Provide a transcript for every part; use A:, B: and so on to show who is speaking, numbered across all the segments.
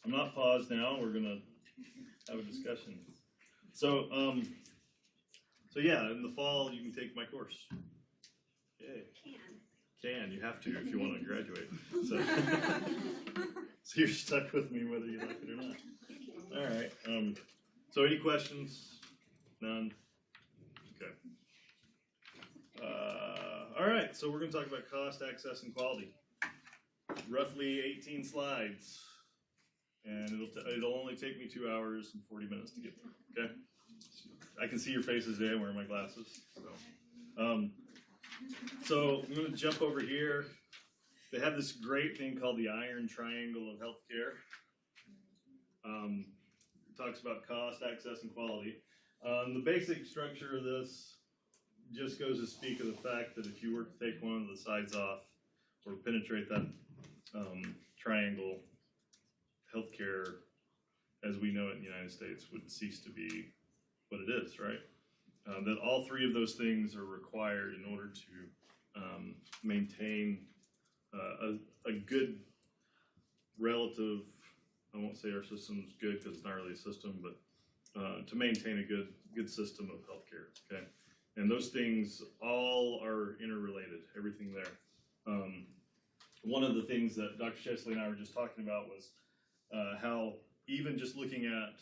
A: I'm not paused now. We're gonna have a discussion. So, so yeah, in the fall you can take my course. Yay. Can. You have to if you want to graduate. So, so you're stuck with me whether you like it or not. All right. So any questions? None? Okay. All right, so we're going to talk about cost, access, and quality. Roughly 18 slides, and it'll only take me 2 hours and 40 minutes to get through, okay? I can see your faces today. I'm wearing my glasses. So I'm going to jump over here. They have this great thing called the Iron Triangle of Healthcare. It talks about cost, access, and quality. The basic structure of this just goes to speak of the fact that if you were to take one of the sides off or penetrate that triangle, healthcare as we know it in the United States would cease to be what it is, right? That all three of those things are required in order to maintain a good relative, I won't say our system's good because it's not really a system, but to maintain a good system of healthcare, okay? And those things all are interrelated, everything there. One of the things that Dr. Chesley and I were just talking about was how even just looking at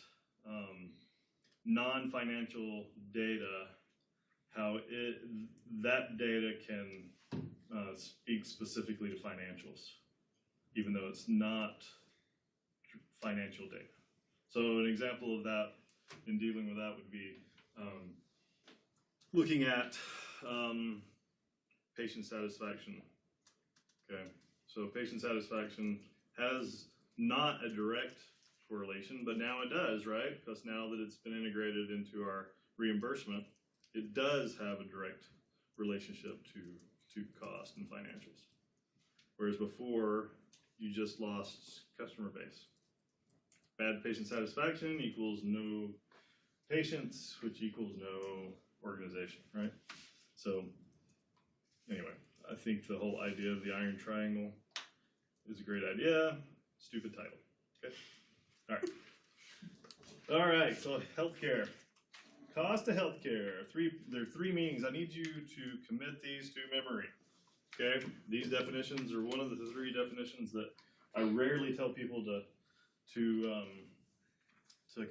A: non-financial data, how that data can speak specifically to financials, even though it's not financial data. So an example of that in dealing with that would be looking at patient satisfaction. Okay, so patient satisfaction has not a direct correlation, but now it does, right? Because now that it's been integrated into our reimbursement, it does have a direct relationship to cost and financials. Whereas before, you just lost customer base. Bad patient satisfaction equals no patients, which equals no organization, right? So anyway, I think the whole idea of the Iron Triangle is a great idea. Stupid title. Okay. All right. All right. So healthcare, cost of healthcare. There are three meanings. I need you to commit these to memory. Okay. These definitions are one of the three definitions that I rarely tell people to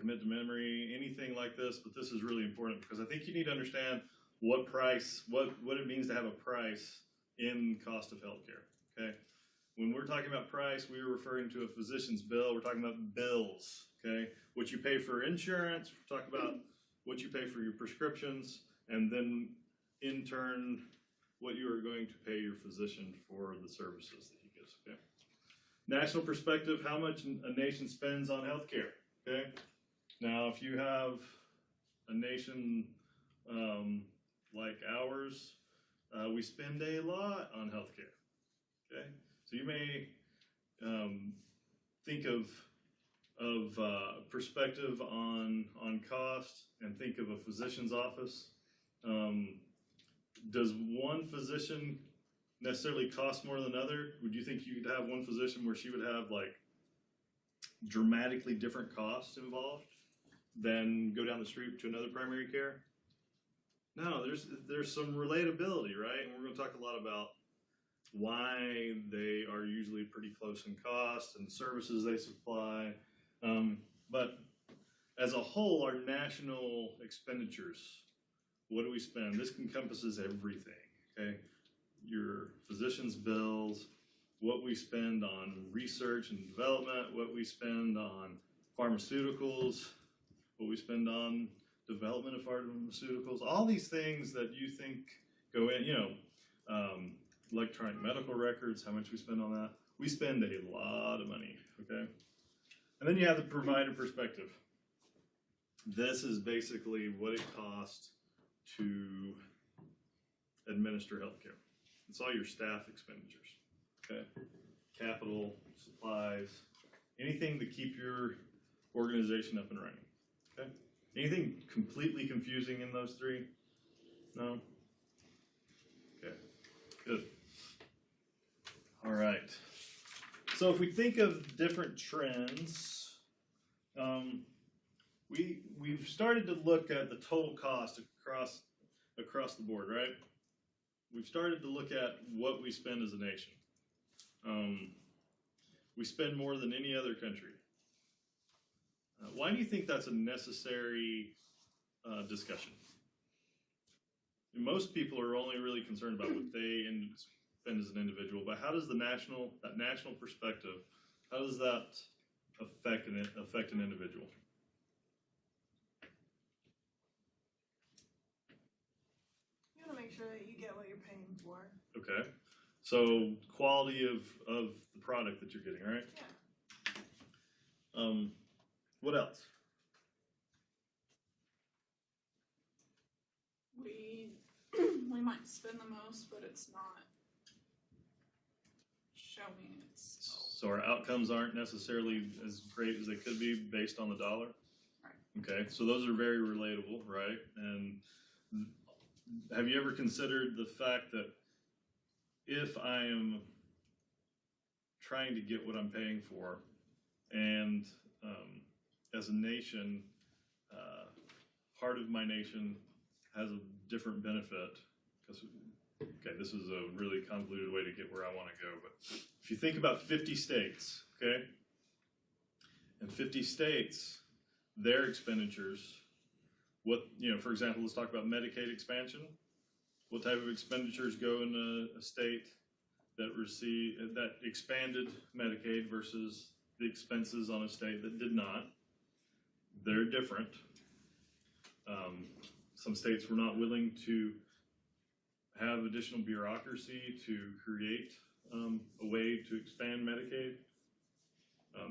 A: commit to memory, anything like this, but this is really important because I think you need to understand what it means to have a price in cost of healthcare, okay? When we're talking about price, we're referring to a physician's bill. We're talking about bills, okay? What you pay for insurance, we're talking about what you pay for your prescriptions, and then in turn, what you are going to pay your physician for the services that he gives, okay? National perspective, how much a nation spends on healthcare, okay? Now, if you have a nation like ours, we spend a lot on healthcare, okay? So you may think of perspective on cost and think of a physician's office. Does one physician necessarily cost more than another? Would you think you could have one physician where she would have like dramatically different costs involved than go down the street to another primary care? No, there's some relatability, right? And we're going to talk a lot about why they are usually pretty close in cost and the services they supply. But as a whole, our national expenditures, what do we spend? This encompasses everything, okay? Your physician's bills, what we spend on research and development, what we spend on pharmaceuticals, what we spend on development of pharmaceuticals, all these things that you think go in, electronic medical records, how much we spend on that. We spend a lot of money, okay? And then you have the provider perspective. This is basically what it costs to administer healthcare. It's all your staff expenditures, okay? Capital, supplies, anything to keep your organization up and running, okay? Anything completely confusing in those three? No? Okay, good. All right. So if we think of different trends, we've started to look at the total cost across the board, right? We've started to look at what we spend as a nation. We spend more than any other country. Why do you think that's a necessary discussion? Most people are only really concerned about what they spend as an individual, but how does that national perspective, how does that affect an individual?
B: You want to make sure that you get what you're paying for.
A: Okay, so quality of the product that you're getting, right?
B: Yeah.
A: What else?
C: We might spend the most, but it's not showing its.
A: So our outcomes aren't necessarily as great as they could be based on the dollar?
C: Right.
A: Okay, so those are very relatable, right? And have you ever considered the fact that if I am trying to get what I'm paying for, and as a nation, part of my nation has a different benefit, because, okay, this is a really convoluted way to get where I want to go, but if you think about 50 states, okay, and 50 states, their expenditures, for example, let's talk about Medicaid expansion. What type of expenditures go in a state that expanded Medicaid versus the expenses on a state that did not? They're different. Some states were not willing to have additional bureaucracy to create a way to expand Medicaid.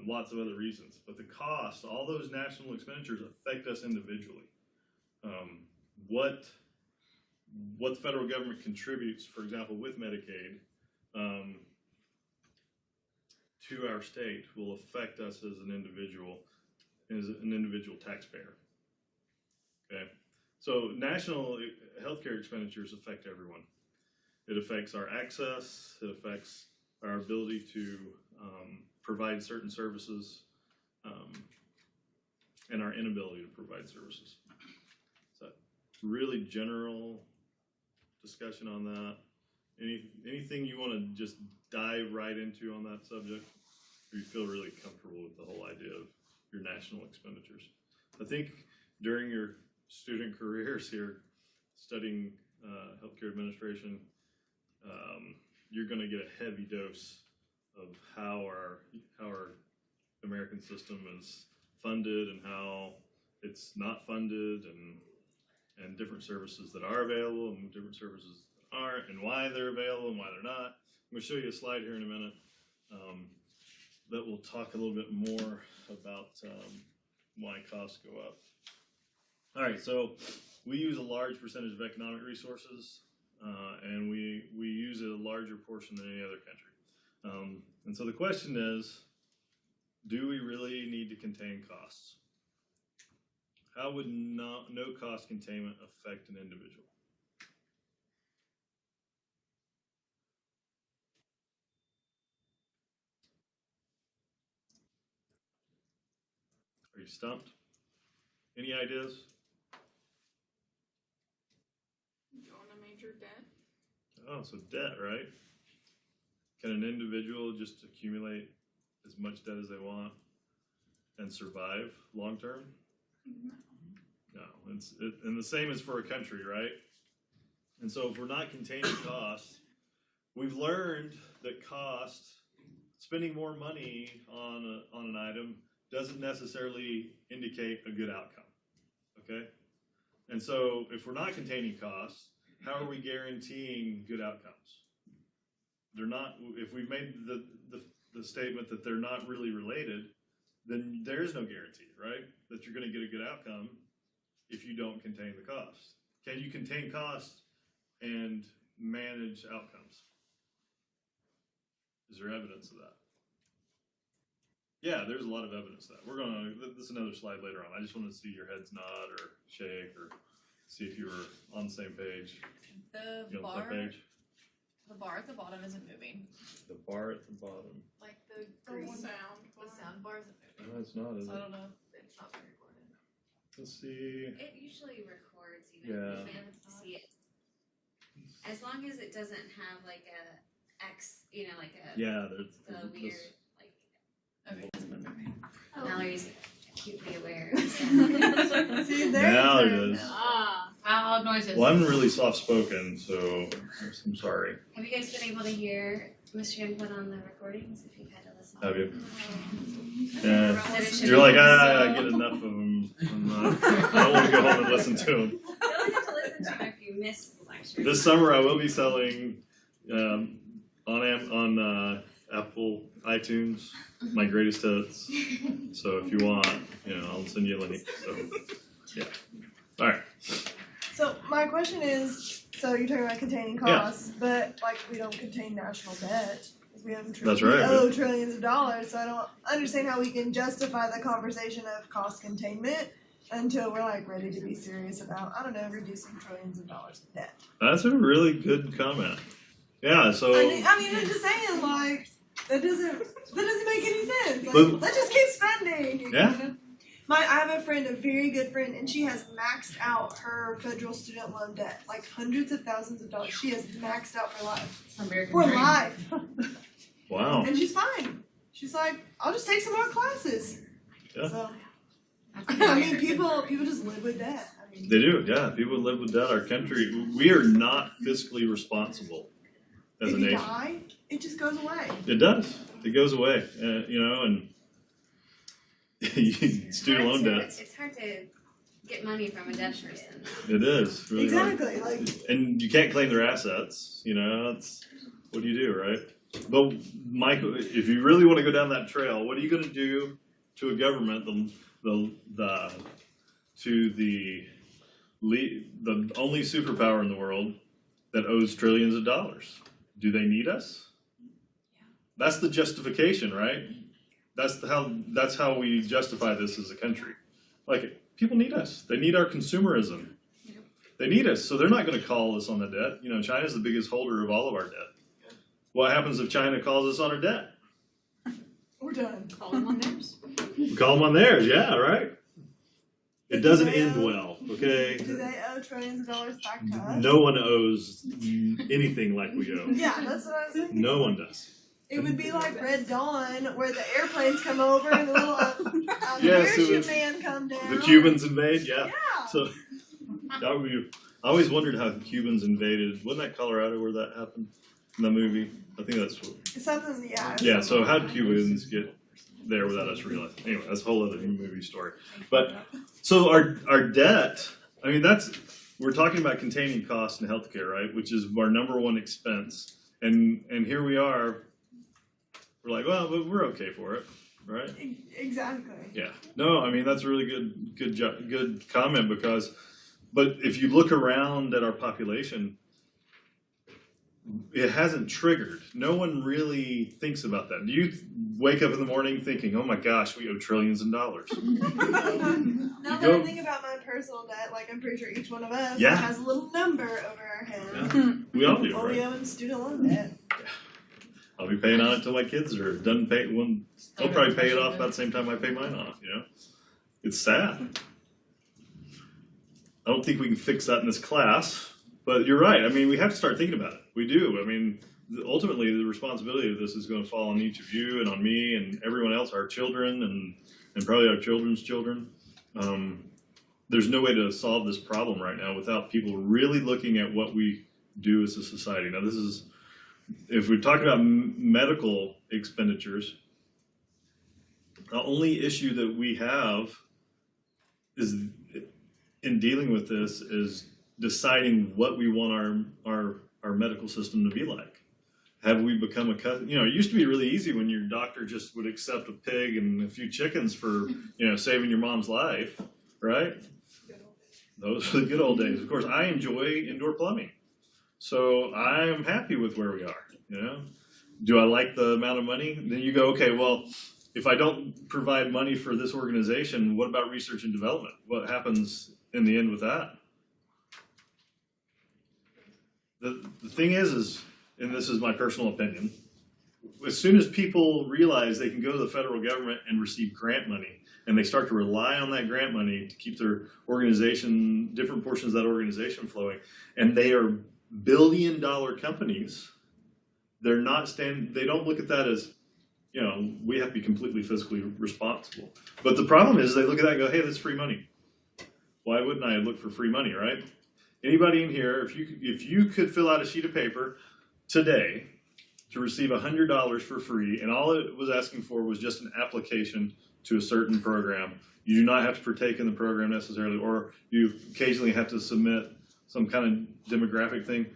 A: Lots of other reasons, but the cost, all those national expenditures affect us individually. What the federal government contributes, for example, with Medicaid, to our state will affect us as an individual taxpayer. Okay, so national healthcare expenditures affect everyone. It affects our access. It affects our ability to provide certain services, and our inability to provide services. So, really general discussion on that. Anything you want to just dive right into on that subject, or you feel really comfortable with the whole idea of your national expenditures? I think during your student careers here, studying healthcare administration, you're going to get a heavy dose of how our American system is funded and how it's not funded, and different services that are available and different services that aren't, and why they're available and why they're not. I'm going to show you a slide here in a minute that will talk a little bit more about why costs go up. All right, so we use a large percentage of economic resources, and we use a larger portion than any other country. And so the question is, do we really need to contain costs? How would no cost containment affect an individual? Are you stumped? Any ideas?
C: Go into major debt.
A: Oh, so debt, right? Can an individual just accumulate as much debt as they want and survive long term?
C: No.
A: No. And the same is for a country, right? And so if we're not containing costs, we've learned that spending more money on an item doesn't necessarily indicate a good outcome, okay? And so if we're not containing costs, how are we guaranteeing good outcomes? They're not. If we've made the statement that they're not really related, then there is no guarantee, right? That you're going to get a good outcome if you don't contain the costs. Can you contain costs and manage outcomes? Is there evidence of that? Yeah, there's a lot of evidence of that. This is another slide later on. I just wanted to see your heads nod or shake or see if you were on the same page.
D: The
A: You know,
D: bar,
A: page.
D: The bar at the bottom isn't moving.
A: The bar at the bottom.
D: Like the
C: sound.
D: sound bar isn't moving.
A: No, it's not, is
D: So I
A: it?
D: don't know if it's not being recorded.
A: Let's see.
E: It usually records even
A: Yeah.
E: if you can't see it. As long as it doesn't have like a X, you know, like a
A: Yeah, there's
E: the weird like
D: Okay, it's not moving.
E: Mallory's acutely aware.
B: See, there
A: Now
B: it
A: it
B: is.
A: is.
D: Loud noises.
A: Well, I'm really soft spoken, so I'm sorry.
E: Have you guys been able to hear Mr. Input on the recordings if you've had to listen?
A: Have you?
E: Yeah.
A: Yeah. You're like, I get enough of them. I don't want to go home and listen to them.
E: You only have to listen to them if you miss the lecture.
A: This summer, I will be selling on Apple iTunes my greatest hits. So if you want, I'll send you a link. So yeah. All right.
B: So my question is, so you're talking about containing costs, but like we don't contain national debt. 'Cause we have
A: That's right,
B: we owe trillions of dollars, so I don't understand how we can justify the conversation of cost containment until we're like ready to be serious about, I don't know, reducing trillions of dollars of debt.
A: That's a really good comment. Yeah. So.
B: I mean, I'm just saying, like, that doesn't make any sense. Like,
A: But-
B: let's just keep spending.
A: Yeah.
B: I have a friend, a very good friend, and she has maxed out her federal student loan debt, like hundreds of thousands of dollars. She has maxed out for life.
D: It's American
B: For
D: dream.
B: life.
A: Wow.
B: And she's fine. She's like, I'll just take some more classes.
A: Yeah.
B: So,
D: That's
B: I mean,
D: American
B: people just live with debt. I mean,
A: They do. Yeah. People live with debt. Our country. We are not fiscally responsible as
B: if
A: a
B: you
A: nation.
B: die, it just goes away.
A: It does. It goes away. And student loan debt.
E: It's hard to get money from a dead person.
A: It is really hard.
B: Exactly. Like,
A: And you can't claim their assets. It's what do you do, right? But Michael, if you really want to go down that trail, what are you going to do to a government the only superpower in the world that owes trillions of dollars? Do they need us? That's the justification, right? That's how we justify this as a country. Like, people need us. They need our consumerism. They need us, so they're not going to call us on the debt. China's the biggest holder of all of our debt. What happens if China calls us on our debt?
B: we're done.
D: Call them on theirs.
A: We call them on theirs, yeah, right? It doesn't end well, okay?
B: Do they owe trillions of dollars back to us?
A: No one owes anything like we owe.
B: Yeah, that's what I was thinking.
A: No one does.
B: It would be like Red Dawn, where the airplanes come over and the little
A: Yes, it
B: parachute
A: was-
B: man come down.
A: The Cubans invade, yeah.
B: Yeah.
A: So that would be, I always wondered how the Cubans invaded. Wasn't that Colorado where that happened in the movie? I think that's what.
B: Something, yeah.
A: Yeah. So how did Cubans get there without us realizing? Anyway, that's a whole other movie story. But so our debt. I mean, we're talking about containing costs in healthcare, right? Which is our number one expense. And here we are. We're like, well, we're okay for it, right?
B: Exactly.
A: Yeah. No, I mean that's a really good comment but if you look around at our population, it hasn't triggered. No one really thinks about that. Do you wake up in the morning thinking, "Oh my gosh, we owe trillions of dollars"?
B: Now that I think about my personal debt, like I'm pretty sure each one of us
A: Yeah.
B: has a little number over our head.
A: Yeah. We all do,
B: What we
A: right?
B: owe in student loan debt.
A: I'll be paying on it till my kids are done paying. One, they'll probably pay it off about the same time I pay mine off. It's sad. I don't think we can fix that in this class, but you're right. I mean, we have to start thinking about it. We do. I mean, ultimately, the responsibility of this is going to fall on each of you and on me and everyone else, our children and probably our children's children. There's no way to solve this problem right now without people really looking at what we do as a society. Now, this is, if we're talking about medical expenditures, the only issue that we have is in dealing with this is deciding what we want our medical system to be like. Have we become it used to be really easy when your doctor just would accept a pig and a few chickens for, saving your mom's life, right? Those are the good old days. Of course, I enjoy indoor plumbing. So I'm happy with where we are, Do I like the amount of money? Then you go, okay, well, if I don't provide money for this organization, what about research and development? What happens in the end with that? The thing is and this is my personal opinion, as soon as people realize they can go to the federal government and receive grant money, and they start to rely on that grant money to keep their organization, different portions of that organization flowing, and they are billion-dollar companies, they don't look at that as, you know, we have to be completely fiscally responsible. But the problem is they look at that and go, hey, that's free money. Why wouldn't I look for free money, right? Anybody in here, if you could fill out a sheet of paper today to receive $100 for free, and all it was asking for was just an application to a certain program, you do not have to partake in the program necessarily, or you occasionally have to submit some kind of demographic thing.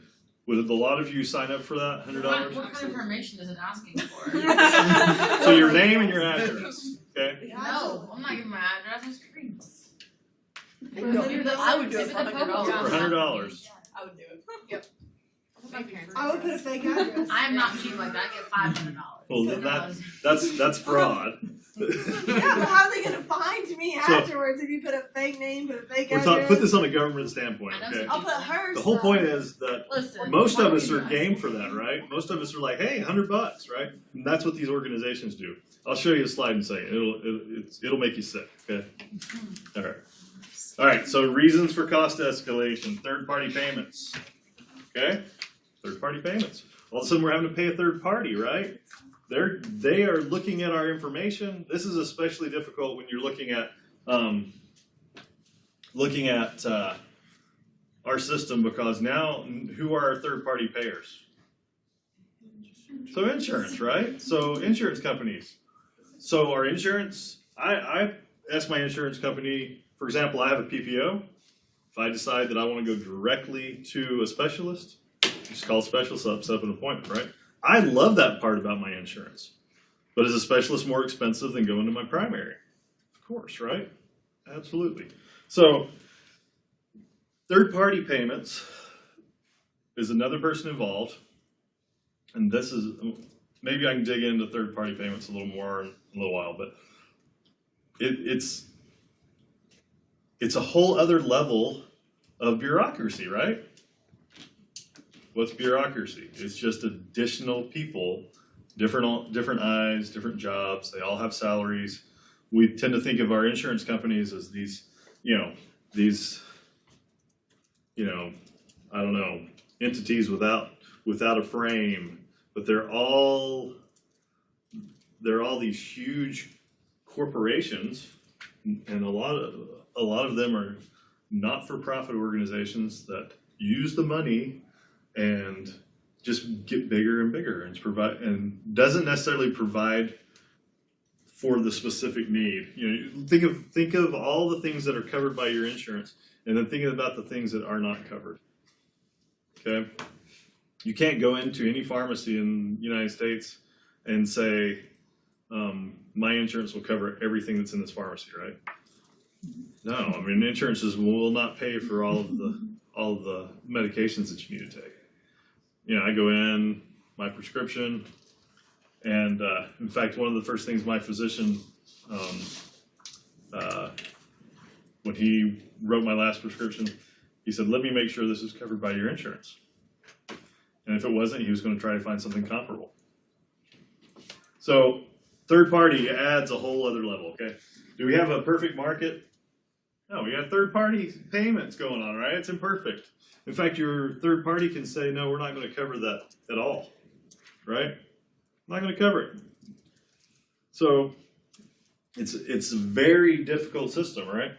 A: Would a lot of you sign up for that $100?
D: What kind of information is it asking for?
A: So your name and your address, okay?
D: No, I'm not giving my address. It's free.
B: I would do it
D: If
B: for
D: it's a public
A: For
D: job.
A: $100.
C: I would do it.
D: My parents.
B: I would put a fake address.
D: I'm not cheap like that. I get $500.
A: Well, that's fraud.
B: Yeah, but how are they gonna find me
A: So-
B: afterwards if you put a fake name, put a fake
A: We're
B: address?
A: put this on a government standpoint,
D: I know
A: okay?
B: I'll put hers.
A: The whole point is that
D: Listen.
A: most of us are game for that, right? Most of us are like, hey, $100, right? And that's what these organizations do. I'll show you a slide in a second. It'll make you sick, okay? All right. All right, so reasons for cost escalation, third-party payments, okay? Third-party payments. All of a sudden, we're having to pay a third party, right? They are looking at our information. This is especially difficult when you're looking at our system, because now who are our third-party payers? So insurance, right? So insurance companies. So our insurance, I ask my insurance company, for example, I have a PPO. If I decide that I want to go directly to a specialist, just call a specialist up, set up an appointment, right? I love that part about my insurance. But is a specialist more expensive than going to my primary? Of course, right? Absolutely. So third-party payments is another person involved. And this is, maybe I can dig into third-party payments a little more in a little while, but it's a whole other level of bureaucracy, right? What's bureaucracy? It's just additional people, different eyes, different jobs. They all have salaries. We tend to think of our insurance companies as these, I don't know, entities without a frame, but they're all these huge corporations, and a lot of them are not-for-profit organizations that use the money and just get bigger and bigger, and doesn't necessarily provide for the specific need. Think of all the things that are covered by your insurance, and then thinking about the things that are not covered. Okay, you can't go into any pharmacy in the United States and say, my insurance will cover everything that's in this pharmacy, right? No, I mean, insurances will not pay for all of the medications that you need to take. I go in, my prescription, and in fact, one of the first things my physician, when he wrote my last prescription, he said, let me make sure this is covered by your insurance. And if it wasn't, he was going to try to find something comparable. So third party adds a whole other level, okay? Do we have a perfect market? No, we got third party payments going on, right? It's imperfect. In fact, your third party can say, no, we're not going to cover that at all, right? I'm not going to cover it. So it's a very difficult system, right?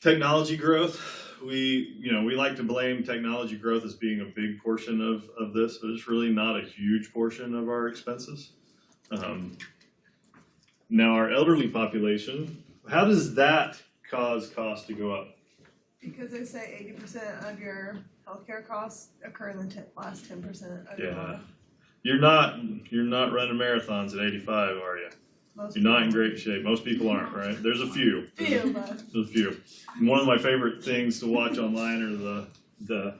A: Technology growth, we like to blame technology growth as being a big portion of this, but it's really not a huge portion of our expenses. Now our elderly population, how does that cause costs to go up?
B: Because they say 80% of your healthcare costs occur in the last 10% of your
A: Yeah.
B: life.
A: You're not running marathons at 85, are you?
B: Most
A: You're not in
B: people
A: great shape. Most people aren't, right? There's a few.
B: feel, but
A: There's a few. And one of my favorite things to watch online are the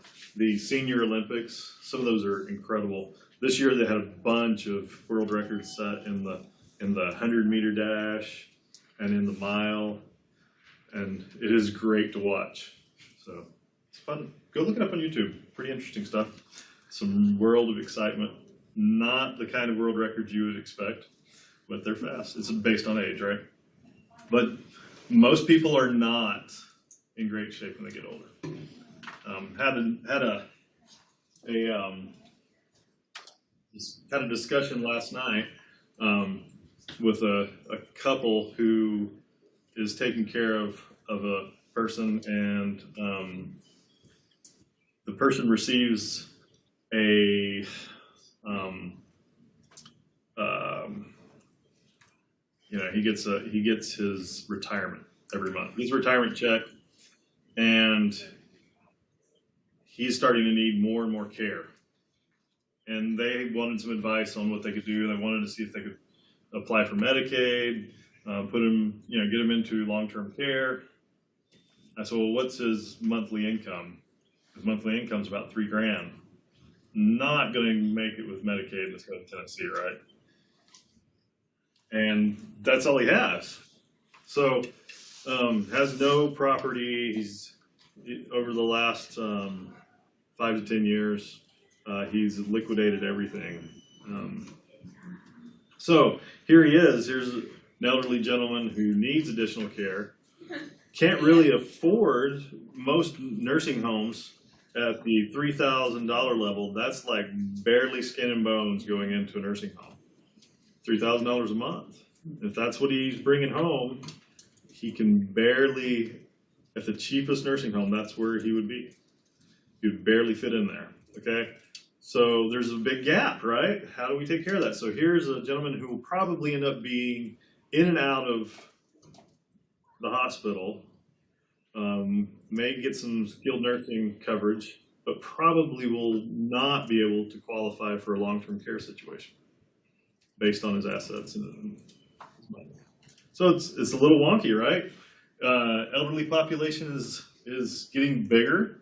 A: senior Olympics. Some of those are incredible. This year they had a bunch of world records set in the 100-meter dash and in the mile, and it is great to watch. So it's fun. Go look it up on YouTube. Pretty interesting stuff. some world of excitement. Not the kind of world records you would expect, but they're fast. It's based on age, right? But most people are not in great shape when they get older. Had a discussion last night with a couple who is taking care of a person, and the person receives a he gets his retirement every month. His retirement check, and he's starting to need more and more care. And they wanted some advice on what they could do. They wanted to see if they could apply for Medicaid, put him, get him into long-term care. I said, well, what's his monthly income? His monthly income's about $3,000. Not going to make it with Medicaid in the state of Tennessee, right? And that's all he has. So, has no property. He's over the last 5 to 10 years, he's liquidated everything. So here he is. Here's an elderly gentleman who needs additional care. Can't really afford most nursing homes at the $3,000 level. That's like barely skin and bones going into a nursing home. $3,000 a month. If that's what he's bringing home, he can barely, at the cheapest nursing home, that's where he would be. He would barely fit in there, okay? So there's a big gap, right? How do we take care of that? So here's a gentleman who will probably end up being in and out of the hospital, may get some skilled nursing coverage, but probably will not be able to qualify for a long-term care situation based on his assets and his money. So it's a little wonky, right? Elderly population is getting bigger,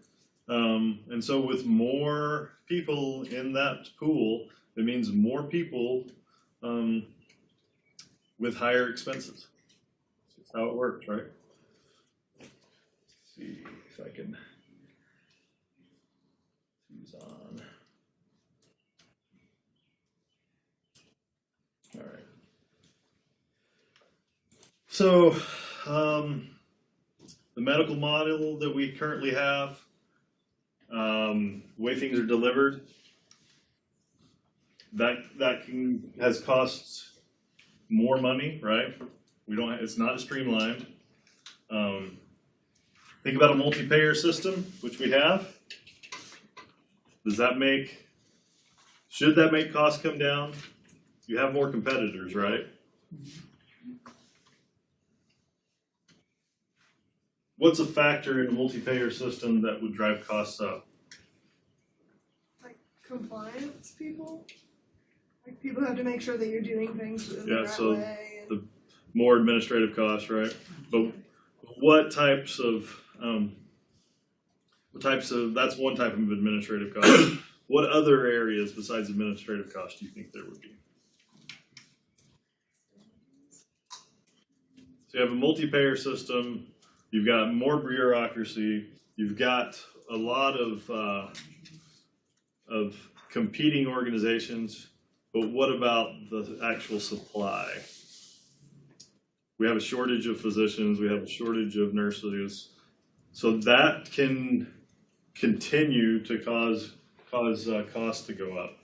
A: and so with more people in that pool, it means more people with higher expenses. That's how it works, right? Let's see if I can. Who's on? All right. So, the medical model that we currently have, the way things are delivered, has cost more money, right? It's not as streamlined. Think about a multi-payer system, which we have. Should that make costs come down? You have more competitors, right? What's a factor in a multi-payer system that would drive costs up?
B: Like compliance people? Like people have to make sure that you're doing things in the right way.
A: The more administrative costs, right? But what types of that's one type of administrative cost. What other areas besides administrative costs do you think there would be? So you have a multi-payer system, you've got more bureaucracy, you've got a lot of competing organizations, but what about the actual supply? We have a shortage of physicians, we have a shortage of nurses, so that can continue to cause costs to go up,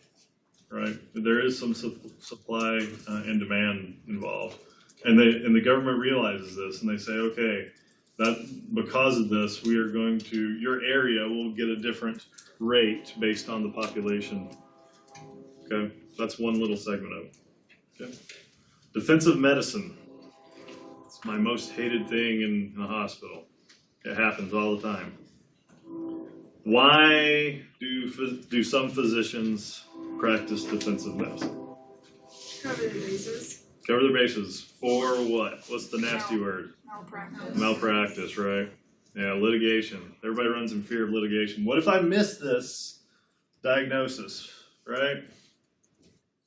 A: right? There is some supply and demand involved, and the government realizes this, and they say, okay, that because of this, your area will get a different rate based on the population. Okay, that's one little segment of it. Okay, defensive medicine. It's my most hated thing in a hospital. It happens all the time. Why do some physicians practice defensive medicine?
B: Cover their bases.
A: Cover their bases for what? What's the nasty word?
C: Malpractice.
A: Malpractice, right? Yeah, litigation. Everybody runs in fear of litigation. What if I miss this diagnosis, right?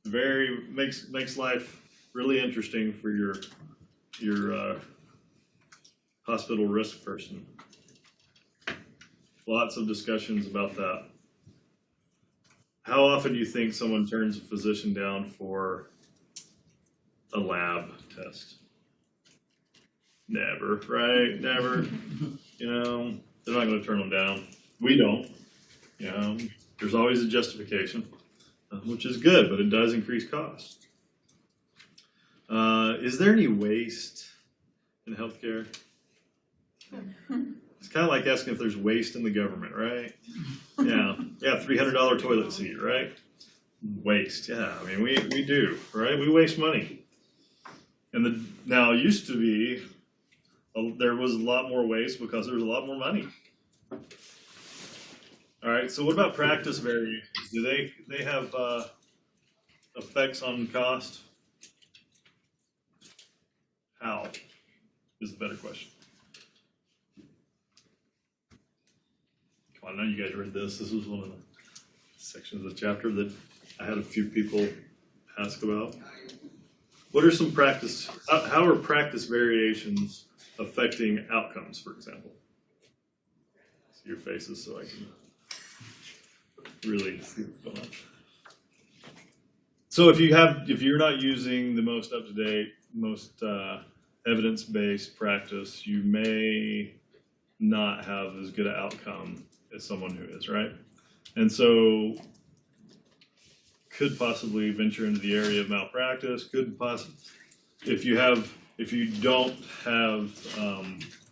A: Makes life really interesting for your hospital risk person. Lots of discussions about that. how often do you think someone turns a physician down for a lab test? Never, right? Never. You know, they're not gonna turn them down. We don't. You know, there's always a justification, which is good, but it does increase cost. Is there any waste in healthcare? It's kind of like asking if there's waste in the government, right? Yeah, $300 toilet seat, right? Waste, yeah. I mean, we do, right? We waste money. And now it used to be there was a lot more waste because there was a lot more money. All right. So what about practice variations? Do they have effects on cost? How is the better question. Come on, I know you guys read this. This was one of the sections of the chapter that I had a few people ask about. What are some practice, how are practice variations affecting outcomes, for example? See your faces so I can really see what's going on. So if you're not using the most up-to-date, most evidence-based practice, you may not have as good an outcome as someone who is, right? And so could possibly venture into the area of malpractice, could possibly, if you don't have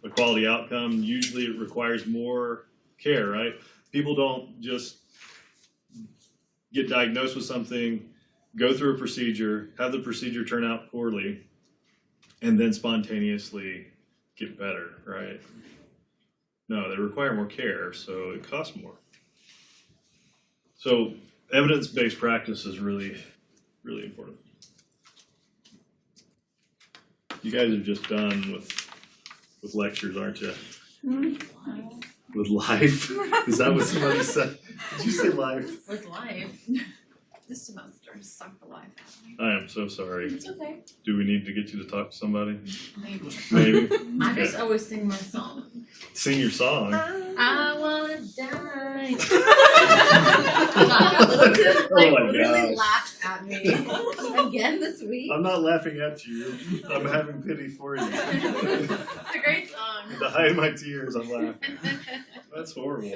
A: a quality outcome, usually it requires more care, right? People don't just get diagnosed with something, go through a procedure, have the procedure turn out poorly, and then spontaneously get better, right? No, they require more care, so it costs more. So evidence-based practice is really, really important. You guys are just done with lectures, aren't you? With life? Is that what somebody said? Did you say life?
D: With life. This semester sucked the life out of me.
A: I am so sorry.
D: It's okay.
A: Do we need to get you to talk to somebody?
D: Maybe.
A: Maybe.
D: I
A: Okay.
D: just always sing my song.
A: Sing your song.
D: I wanna die.
A: Oh
D: Like
A: my
D: really
A: gosh.
D: laughed at me again this week.
A: I'm not laughing at you. I'm having pity for you.
D: It's a great song.
A: To hide my tears, I'm laughing. That's horrible.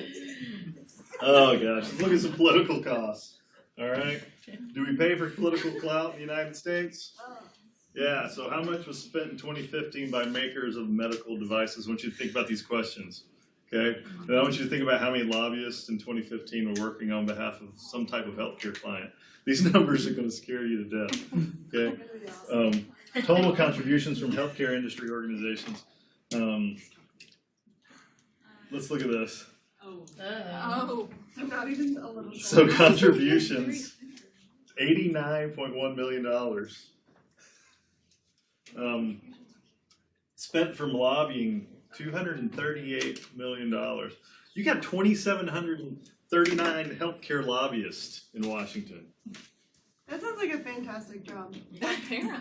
A: Oh gosh, let's look at some political costs. All right. Do we pay for political clout in the United States? Yeah, so how much was spent in 2015 by makers of medical devices? I want you to think about these questions, okay? And I want you to think about how many lobbyists in 2015 were working on behalf of some type of healthcare client. These numbers are going to scare you to death, okay? Total contributions from healthcare industry organizations. Let's look at this.
C: Oh.
B: I'm not even a little sure.
A: So contributions, $89.1 million. Spent from lobbying, $238 million. You got 2,739 healthcare lobbyists in Washington.
B: That sounds like a fantastic job.
C: Apparently.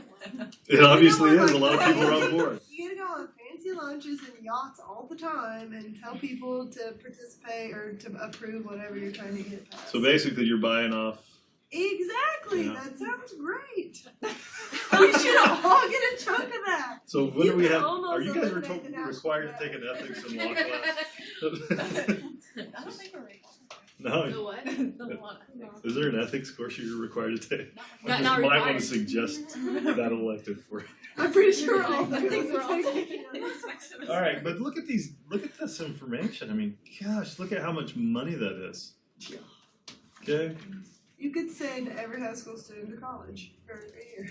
A: It obviously
B: You know,
A: is. A lot of people are on board.
B: You get to go on fancy lunches and yachts all the time and tell people to participate or to approve whatever you're trying to get passed.
A: So basically, you're buying off.
B: Exactly.
A: Yeah.
B: That sounds great. We should all get a chunk of that.
A: So when
B: You
A: do we
B: can
A: have?
B: almost
A: Are you guys
B: eliminate the national
A: required to
B: debt.
A: take an ethics and law class?
D: I don't think we're required.
A: No.
D: The what? The what?
A: Is there an ethics course you're required to take? I
D: Not
A: just might want
D: required.
A: to suggest that elective for you.
B: I'm pretty sure all
C: I think we're all
B: taking
C: taking
A: All right, but look at these. Look at this information. I mean, gosh, look at how much money that is. Okay.
B: You could send every high school student to college for a year.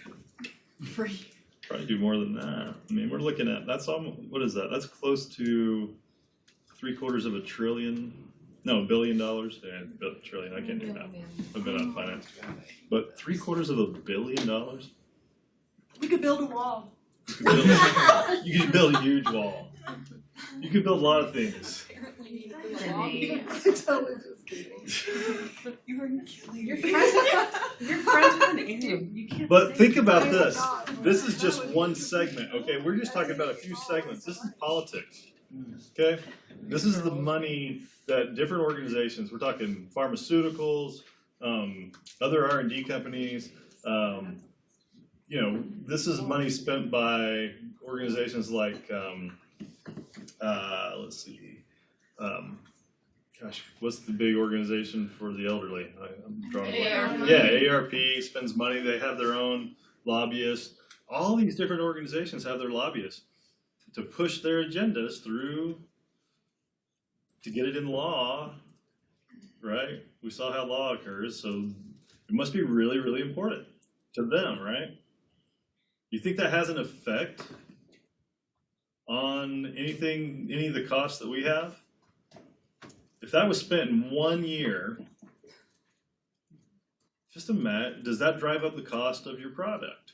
D: Free.
A: Probably do more than that. I mean, we're looking at that's almost what is that? That's close to $750 billion. No, $1 billion. Yeah, trillion. I can't do that. I've been on finance. But $750 billion.
B: We could build a wall.
A: You could build a huge wall. You could build a lot of things.
D: Cindy.
B: I'm totally just kidding.
C: You were killing
D: You're friends with an idiom. You can't
A: But
D: say
A: think
D: that.
A: about
B: I
A: this.
B: forgot.
A: This is just one segment, okay? We're just talking about a few segments. This is politics, okay? This is the money that different organizations, we're talking pharmaceuticals, other R&D companies. You know, this is money spent by organizations like, let's see, gosh, what's the big organization for the elderly? I'm drawing a blank.
D: AARP.
A: Yeah, AARP spends money. They have their own lobbyists. All these different organizations have their lobbyists to push their agendas through to get it in law, right? We saw how law occurs, so it must be really, really important to them, right? You think that has an effect on anything, any of the costs that we have? If that was spent in 1 year, just imagine, does that drive up the cost of your product?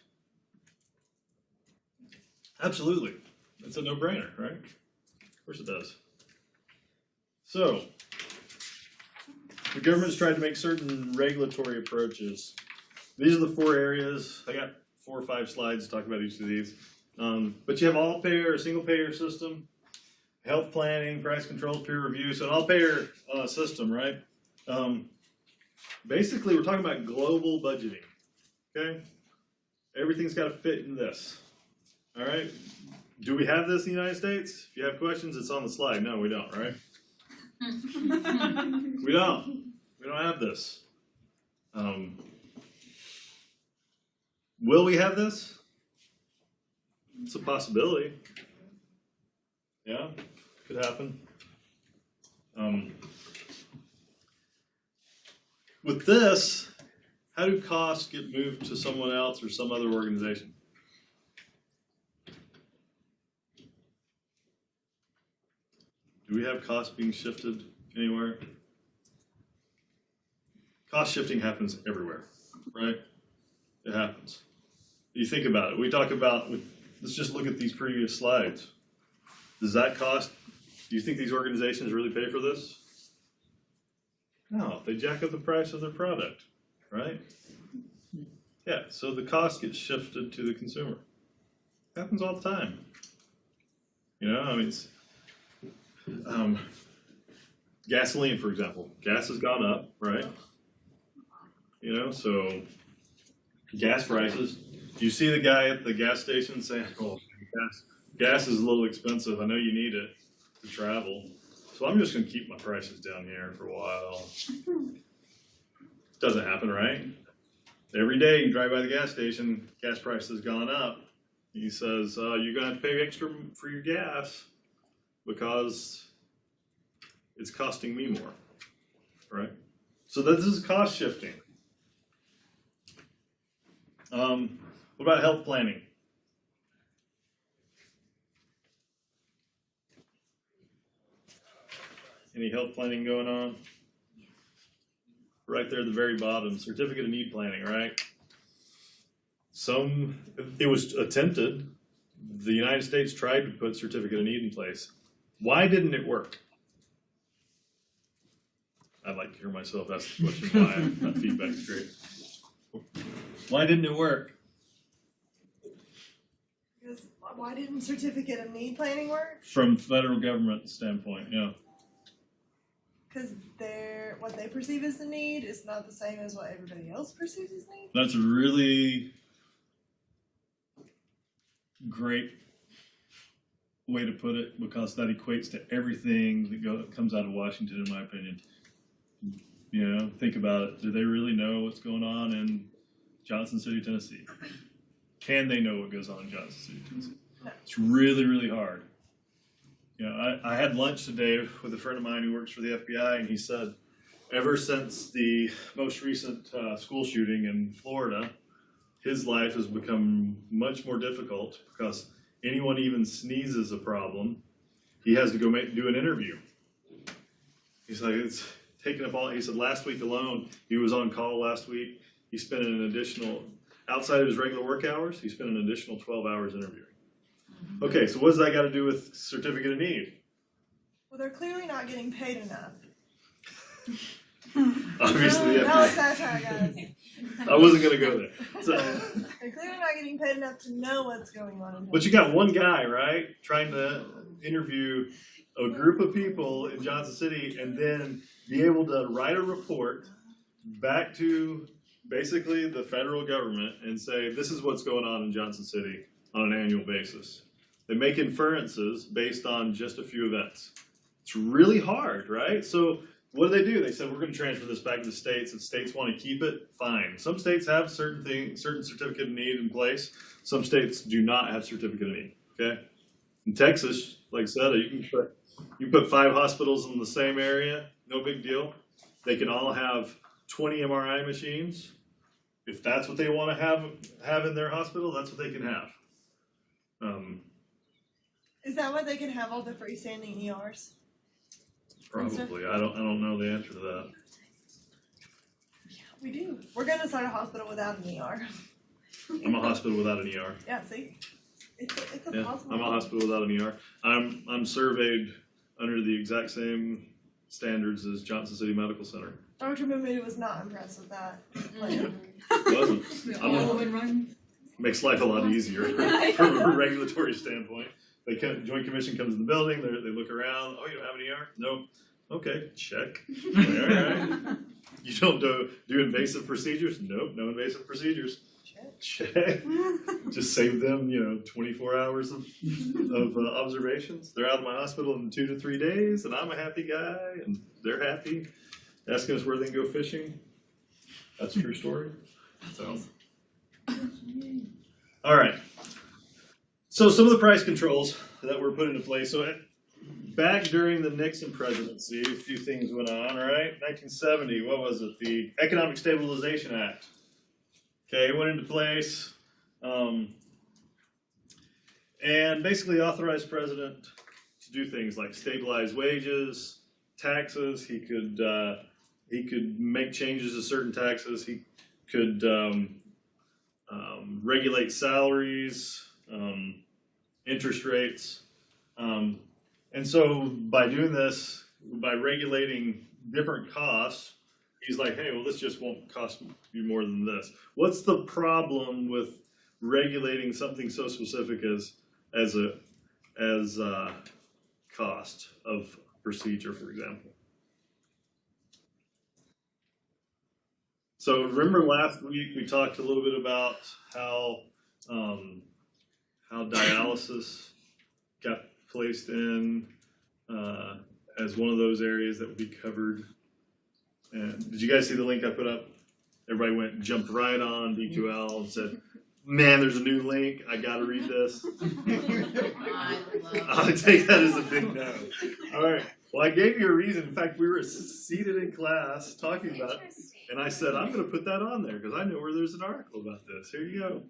A: Absolutely. It's a no-brainer, right? Of course it does. So, the government's tried to make certain regulatory approaches. These are the 4 areas. I got 4 or 5 slides to talk about each of these. But you have all-payer, a single-payer system, health planning, price control, peer review. So an all-payer system, right? Basically, we're talking about global budgeting, okay? Everything's got to fit in this, all right? Do we have this in the United States? If you have questions, it's on the slide. No, we don't, right? We don't. We don't have this. Will we have this? It's a possibility. Yeah, could happen. With this, how do costs get moved to someone else or some other organization? Do we have costs being shifted anywhere? Cost shifting happens everywhere, right? It happens. You think about it. We talk about, let's just look at these previous slides. Does that cost, do you think these organizations really pay for this? No, they jack up the price of their product, right? Yeah, so the cost gets shifted to the consumer. It happens all the time. You know, I mean, it's, gasoline, for example. Gas has gone up, right? You know, so gas prices. You see the guy at the gas station saying, oh, gas is a little expensive. I know you need it to travel. So I'm just going to keep my prices down here for a while. Doesn't happen, right? Every day you drive by the gas station, gas price has gone up. He says, you're going to have to pay extra for your gas because it's costing me more, right? So this is cost shifting. What about health planning? Any health planning going on? Right there at the very bottom, certificate of need planning, right? It was attempted. The United States tried to put certificate of need in place. Why didn't it work? I'd like to hear myself ask the question why. That feedback's great. Why didn't it work?
B: Because why didn't certificate of need planning work?
A: From federal government standpoint, yeah.
B: Because what they perceive as the need is not the same as what everybody else perceives as need.
A: That's a really great way to put it, because that equates to everything that comes out of Washington, in my opinion. You know, think about it. Do they really know what's going on in Johnson City, Tennessee? Can they know what goes on in Johnson City, Tennessee?
B: No.
A: It's really, really hard. You know, I had lunch today with a friend of mine who works for the FBI, and he said, ever since the most recent school shooting in Florida, his life has become much more difficult because anyone even sneezes a problem, he has to go do an interview. He's like, it's taken up all, he said last week alone, he was on call last week, he spent an additional, outside of his regular work hours, he spent an additional 12 hours interviewing. Okay, so what does that got to do with certificate of need?
B: Well, they're clearly not getting paid enough.
A: Obviously,
B: That was
A: yeah.
B: satire, guys.
A: I wasn't going to go there. So,
B: They're clearly not getting paid enough to know what's going on in
A: but you got one guy, right, trying to interview a group of people in Johnson City and then be able to write a report back to basically the federal government and say, this is what's going on in Johnson City on an annual basis. They make inferences based on just a few events. It's really hard, right? So what do? They said, we're going to transfer this back to the states. If states want to keep it, fine. Some states have certain certificate of need in place. Some states do not have certificate of need, okay? In Texas, like I said, you can put 5 hospitals in the same area, no big deal. They can all have 20 MRI machines. If that's what they want to have in their hospital, that's what they can have.
B: Is that why they can have all the freestanding ERs?
A: Probably. I don't know the answer to that.
B: We do. We're gonna start a hospital without an ER.
A: I'm a hospital without an ER.
B: Yeah, see? It's a
A: Yeah,
B: possible.
A: I'm a hospital without an ER. I'm surveyed under the exact same standards as Johnson City Medical Center.
B: Dr. Mahmood was not impressed with that plan.
A: Wasn't.
D: We
A: I'm
D: all
A: a-
D: would run.
A: Makes life a lot easier from a regulatory standpoint. Joint Commission comes in the building, they look around, oh, you don't have an ER? No. Okay, check. All right. You don't do invasive procedures? Nope, no invasive procedures. Check. Just save them, 24 hours of observations. They're out of my hospital in 2 to 3 days, and I'm a happy guy, and they're happy. Asking us where they can go fishing. That's a true story. So. All right. So some of the price controls that were put into place. So back during the Nixon presidency, a few things went on, all right? 1970, what was it? The Economic Stabilization Act. Okay, it went into place. And basically authorized the president to do things like stabilize wages, taxes. He could make changes to certain taxes. He could regulate salaries, interest rates. And so by doing this, by regulating different costs, he's like, hey, well, this just won't cost you more than this. What's the problem with regulating something so specific as cost of procedure, for example? So remember last week we talked a little bit about how dialysis got placed in as one of those areas that would be covered. And did you guys see the link I put up? Everybody jumped right on D2L and said, man, there's a new link. I got to read this. I take that as a big no. All right. Well, I gave you a reason. In fact, we were seated in class talking about it.
E: Interesting.
A: And I said, I'm going to put that on there because I know where there's an article about this. Here you go.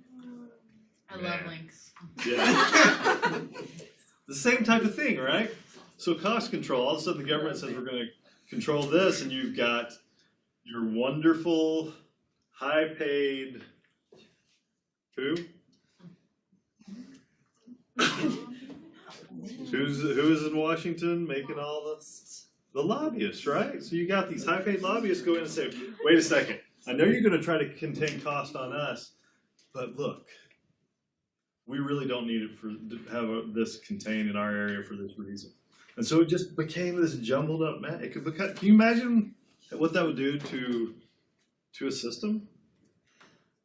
D: I love links.
A: Yeah. The same type of thing, right? So cost control. All of a sudden the government says we're going to control this, and you've got your wonderful, high-paid who? Who is in Washington making all the lobbyists, right? So you got these high-paid lobbyists go in and say, wait a second, I know you're going to try to contain cost on us, but look, we really don't need it to have this contained in our area for this reason. And so it just became this jumbled up mess. Can you imagine what that would do to a system?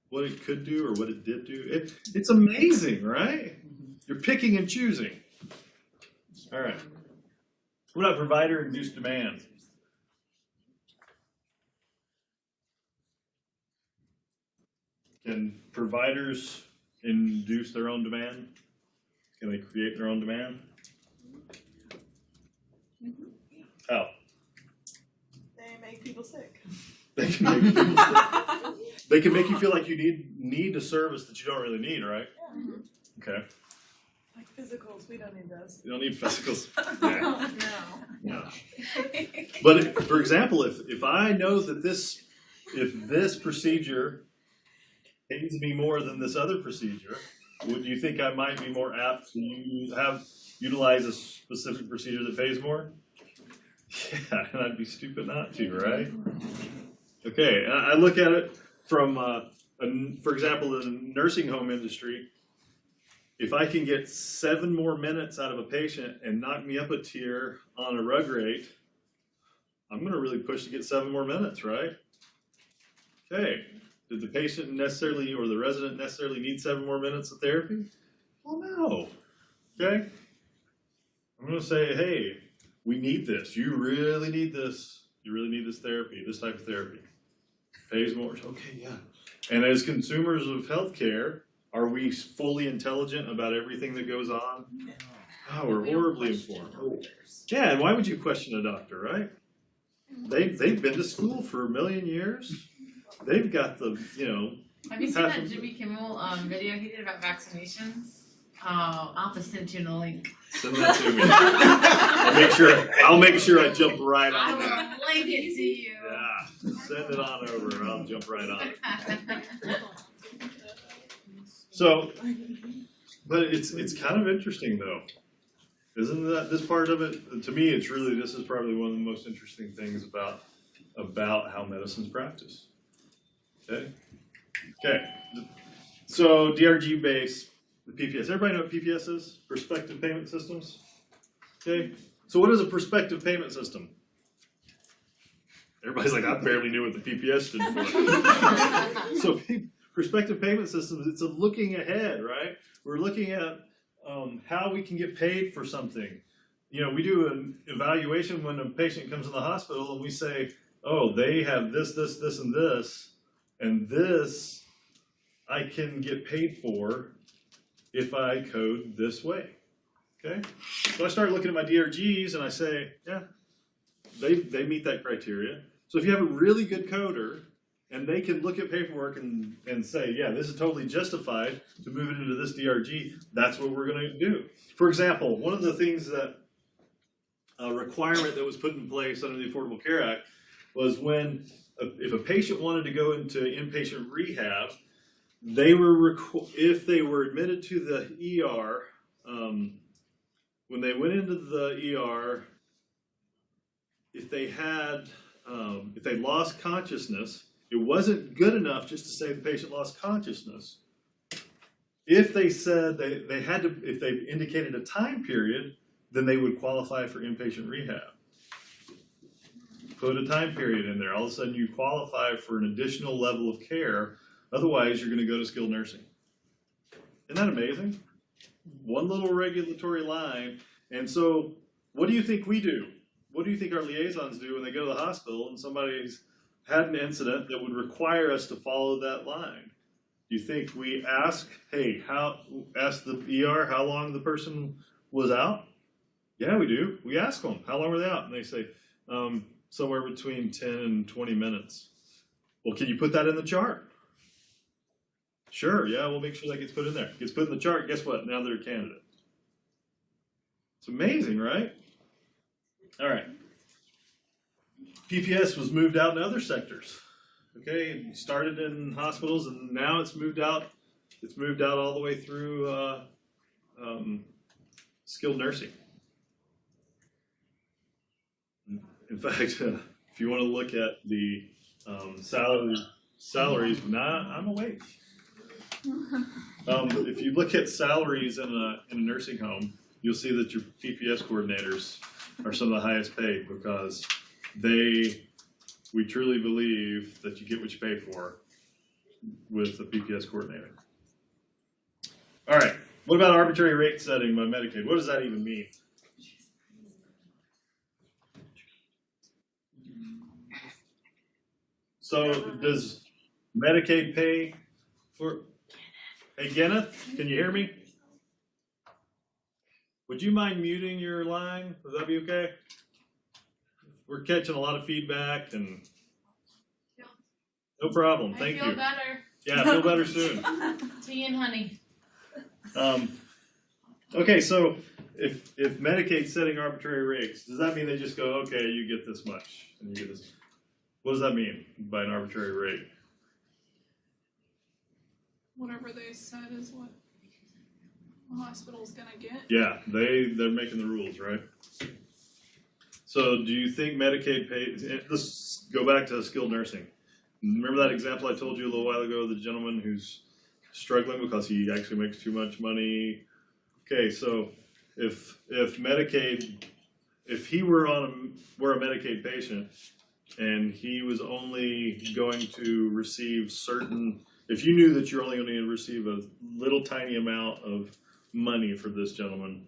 A: What it could do or what it did do? It's amazing, right? You're picking and choosing. All right. What about provider-induced demand? Can providers induce their own demand? Can they create their own demand? How?
B: They make people sick.
A: They can make you feel they can make you feel like you need a service that you don't really need, right?
B: Yeah.
A: Okay.
B: Like physicals, we don't need those.
A: You don't need physicals. Yeah.
C: No.
A: Yeah. But for example, if I know that if this procedure pays me more than this other procedure, would you think I might be more apt to utilize a specific procedure that pays more? Yeah, and I'd be stupid not to, right? Okay, I look at it from, for example, in the nursing home industry. If I can get 7 more minutes out of a patient and knock me up a tier on a rug rate, I'm going to really push to get 7 more minutes, right? Okay, did the patient necessarily or the resident necessarily need 7 more minutes of therapy? Well, no. Okay? I'm gonna say, hey, we need this. You really need this. You really need this therapy, this type of therapy. Pays more. Okay, yeah. And as consumers of healthcare, are we fully intelligent about everything that goes on? Oh, we're
D: We don't
A: horribly
D: question
A: informed.
D: doctors.
A: Yeah, and why would you question a doctor, right? They've been to school for a million years. They've got the,
D: Have you seen
A: Half
D: that
A: of-
D: Jimmy Kimmel video he did about vaccinations? Oh, I'll have to send you the link.
A: send that to me. I'll make sure I jump right
D: I
A: on that.
D: will link it to you.
A: Yeah, send it on over, I'll jump right on it. So, but it's kind of interesting though. Isn't that this part of it? To me, this is probably one of the most interesting things about how medicine's practiced. Okay? Okay. So DRG base, the PPS. Everybody know what PPS is? Prospective payment systems? Okay. So what is a prospective payment system? Everybody's like, I barely knew what the PPS stood for. So prospective payment systems, it's a looking ahead, right? We're looking at how we can get paid for something. We do an evaluation when a patient comes in the hospital and we say, oh, they have this, and this I can get paid for if I code this way. Okay? So I start looking at my DRGs and I say, yeah, they meet that criteria. So if you have a really good coder and they can look at paperwork and say, yeah, this is totally justified to move it into this DRG, that's what we're gonna do. For example, one of the things that a requirement that was put in place under the Affordable Care Act was if a patient wanted to go into inpatient rehab, if they were admitted to the ER, when they went into the ER, if they lost consciousness, it wasn't good enough just to say the patient lost consciousness. If they said if they indicated a time period, then they would qualify for inpatient rehab. Put a time period in there. All of a sudden you qualify for an additional level of care. Otherwise, you're going to go to skilled nursing. Isn't that amazing? One little regulatory line. And so what do you think we do? What do you think our liaisons do when they go to the hospital and somebody's had an incident that would require us to follow that line? Do you think we ask, hey, ask the ER how long the person was out? Yeah, we do. We ask them, how long were they out? And they say, somewhere between 10 and 20 minutes. Well, can you put that in the chart? Sure, yeah, we'll make sure that gets put in there. Gets put in the chart, guess what? Now they're a candidate. It's amazing, right? All right. PPS was moved out in other sectors. Okay, it started in hospitals and now it's moved out. It's moved out all the way through skilled nursing. In fact, if you want to look at the salaries, I'm awake. If you look at salaries in a nursing home, you'll see that your PPS coordinators are some of the highest paid because we truly believe that you get what you pay for with a PPS coordinator. All right, what about arbitrary rate setting by Medicaid? What does that even mean? So does Medicaid pay for, hey Kenneth, can you hear me? Would you mind muting your line? Would that be okay? We're catching a lot of feedback and no problem, thank
D: I feel
A: you.
D: better.
A: Yeah, feel better soon.
D: Tea and honey.
A: Okay, so if Medicaid's setting arbitrary rates, does that mean they just go, okay, you get this much and you get this? What does that mean by an arbitrary rate?
C: Whatever they said is what the hospital's gonna get.
A: Yeah, they're making the rules, right? So do you think Medicaid pays, let's go back to skilled nursing. Remember that example I told you a little while ago, the gentleman who's struggling because he actually makes too much money? Okay, so if Medicaid, if he were a Medicaid patient, and he was only going to receive certain, if you knew that you're only going to receive a little tiny amount of money for this gentleman,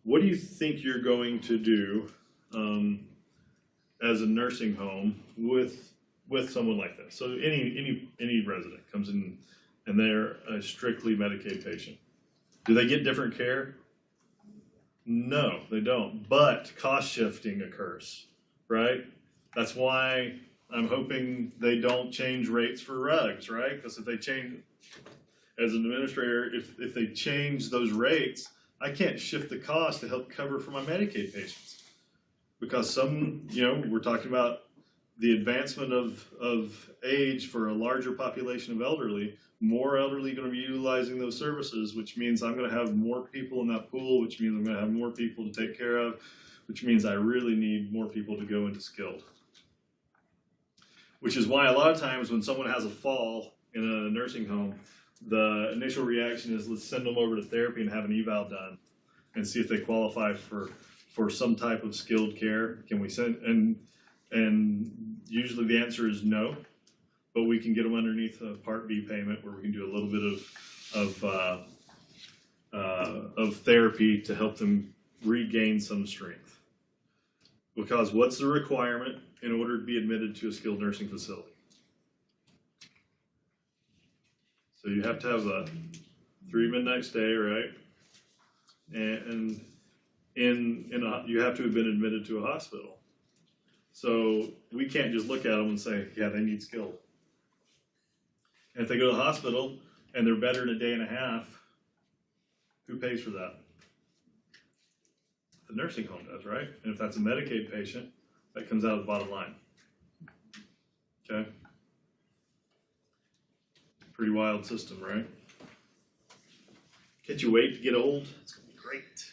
A: what do you think you're going to do as a nursing home with someone like this? So any resident comes in and they're a strictly Medicaid patient. Do they get different care? No, they don't. But cost shifting occurs, right? That's why I'm hoping they don't change rates for rugs, right? Because if they change, as an administrator, if they change those rates, I can't shift the cost to help cover for my Medicaid patients. Because some, we're talking about the advancement of age for a larger population of elderly. More elderly going to be utilizing those services, which means I'm going to have more people in that pool, which means I'm going to have more people to take care of, which means I really need more people to go into skilled. Which is why a lot of times when someone has a fall in a nursing home, the initial reaction is let's send them over to therapy and have an eval done and see if they qualify for some type of skilled care. Can we send, and usually the answer is no. But we can get them underneath a Part B payment where we can do a little bit of therapy to help them regain some strength. Because what's the requirement in order to be admitted to a skilled nursing facility? So you have to have a 3 midnight stay, right? And you have to have been admitted to a hospital. So we can't just look at them and say, yeah, they need skilled. And if they go to the hospital and they're better in a day and a half, who pays for that? The nursing home does, right? And if that's a Medicaid patient, that comes out of the bottom line. Okay? Pretty wild system, right? Can't you wait to get old? It's gonna be great.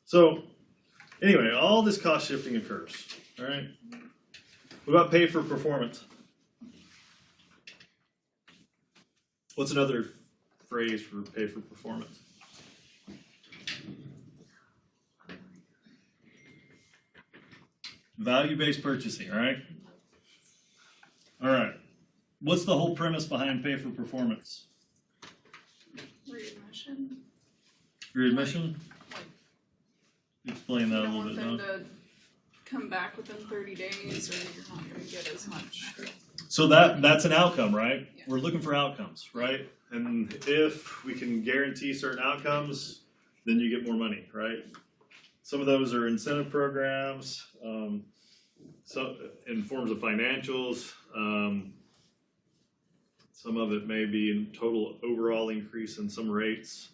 A: So, anyway, all this cost shifting occurs, all right? What about pay for performance? What's another phrase for pay for performance? Value-based purchasing, right? All right. What's the whole premise behind pay for performance?
C: Readmission.
A: Readmission?
C: Like,
A: Explain that
C: you
A: a
C: don't
A: little
C: want
A: bit.
C: them
A: Huh?
C: to come back within 30 days, or you're not going to get as much.
A: So that's an outcome, right?
C: Yeah.
A: We're looking for outcomes, right? And if we can guarantee certain outcomes, then you get more money, right? Some of those are incentive programs, so in forms of financials. Some of it may be in total overall increase in some rates.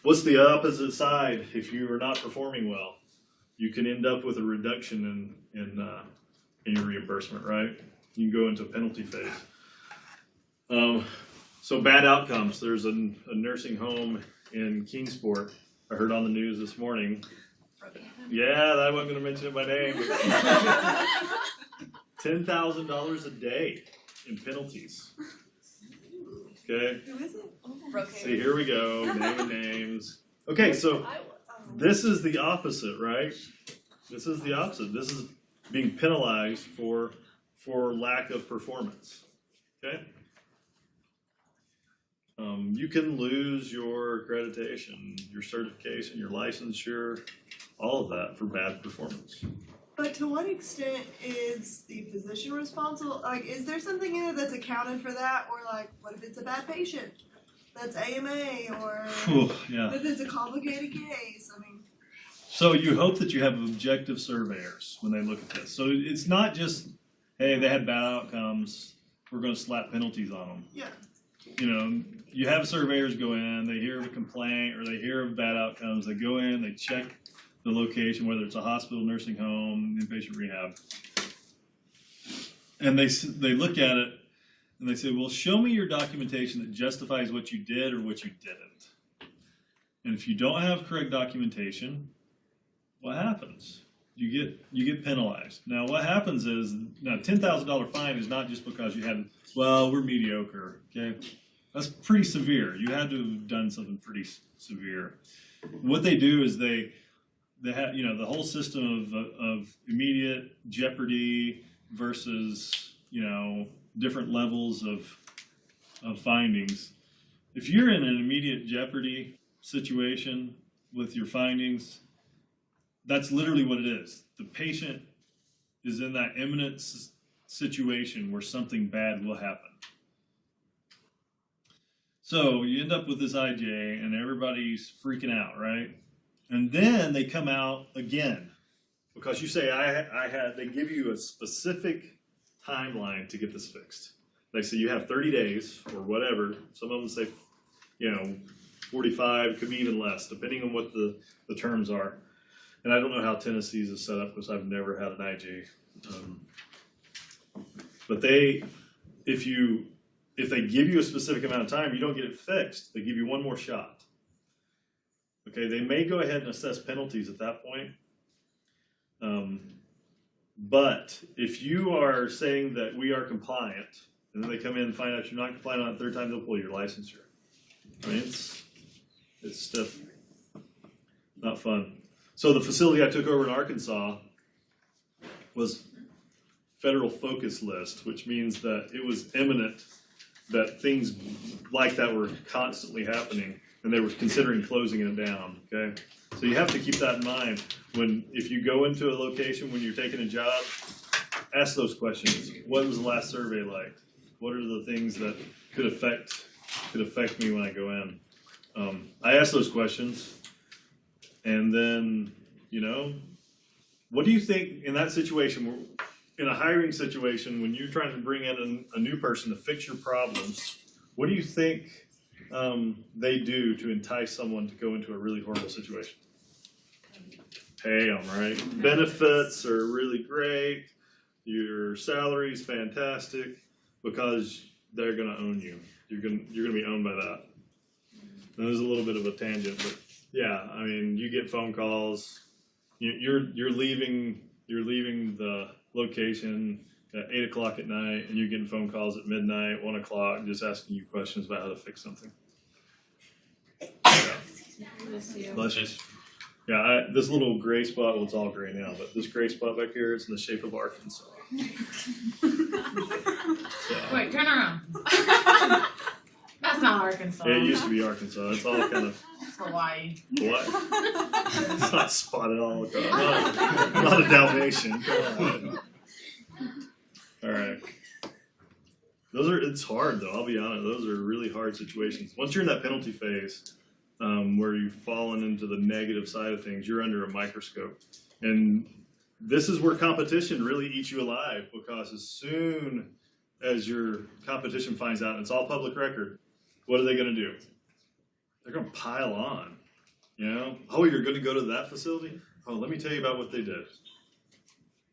A: What's the opposite side if you are not performing well? You can end up with a reduction in your reimbursement, right? You can go into a penalty phase. So bad outcomes. There's a nursing home in Kingsport. I heard on the news this morning. Yeah, I wasn't going to mention it by name. $10,000 a day in penalties. Okay.
B: Who is it?
A: See, here we go. Naming names. Okay, so this is the opposite, right? This is the opposite. This is being penalized for lack of performance. Okay. You can lose your accreditation, your certification, your licensure, all of that for bad performance.
B: But to what extent is the physician responsible? Like, is there something in it that's accounted for that? Or like, what if it's a bad patient? That's AMA, or
A: Yeah.
B: if it's a complicated case? I mean,
A: So you hope that you have objective surveyors when they look at this. So it's not just, hey, they had bad outcomes, we're going to slap penalties on them.
B: yeah.
A: You know, you have surveyors go in, they hear of a complaint or they hear of bad outcomes, they go in, they check the location, whether it's a hospital, nursing home, inpatient rehab, and they look at it and they say, well, show me your documentation that justifies what you did or what you didn't. And if you don't have correct documentation, what happens? You get penalized. Now what happens is, now $10,000 fine is not just because you had, well, we're mediocre, okay? That's pretty severe. You had to have done something pretty severe. What they do is they they have, the whole system of immediate jeopardy versus, different levels of findings. If you're in an immediate jeopardy situation with your findings, that's literally what it is. The patient is in that imminent situation where something bad will happen. So you end up with this IJ and everybody's freaking out, right? And then they come out again because you say, they give you a specific timeline to get this fixed. They say you have 30 days or whatever. Some of them say, 45, could be even less, depending on what the terms are. And I don't know how Tennessee's is set up because I've never had an IJ. But if they give you a specific amount of time, you don't get it fixed. They give you one more shot. Okay, they may go ahead and assess penalties at that point. But if you are saying that we are compliant, and then they come in and find out you're not compliant on the third time, they'll pull your licensure. I mean, it's stuff, not fun. So the facility I took over in Arkansas was federal focus list, which means that it was imminent that things like that were constantly happening, and they were considering closing it down, okay? So you have to keep that in mind if you go into a location when you're taking a job, ask those questions. What was the last survey like? What are the things that could affect me when I go in? I ask those questions, and then, what do you think in that situation, in a hiring situation, when you're trying to bring in a new person to fix your problems, what do you think they do to entice someone to go into a really horrible situation? Pay them, right? Benefits are really great. Your salary's fantastic because they're going to own you. You're going to be owned by that. And there's a little bit of a tangent, but yeah, I mean, you get phone calls. You're leaving the location at 8 o'clock at night, and you're getting phone calls at midnight, 1 o'clock, just asking you questions about how to fix something. Yeah. Bless you. Yeah, this little gray spot, well, it's all gray now, but this gray spot back here is in the shape of Arkansas. So,
D: Wait, turn around. That's not Arkansas.
A: it used to be Arkansas. It's all kind of
D: It's Hawaii.
A: what? It's not spotted all across. Not a Dalmatian. Come on. All right. It's hard though, I'll be honest. Those are really hard situations. Once you're in that penalty phase, where you've fallen into the negative side of things, you're under a microscope. And this is where competition really eats you alive, because as soon as your competition finds out, and it's all public record, what are they going to do? They're going to pile on. Oh, you're going to go to that facility? Oh, let me tell you about what they did.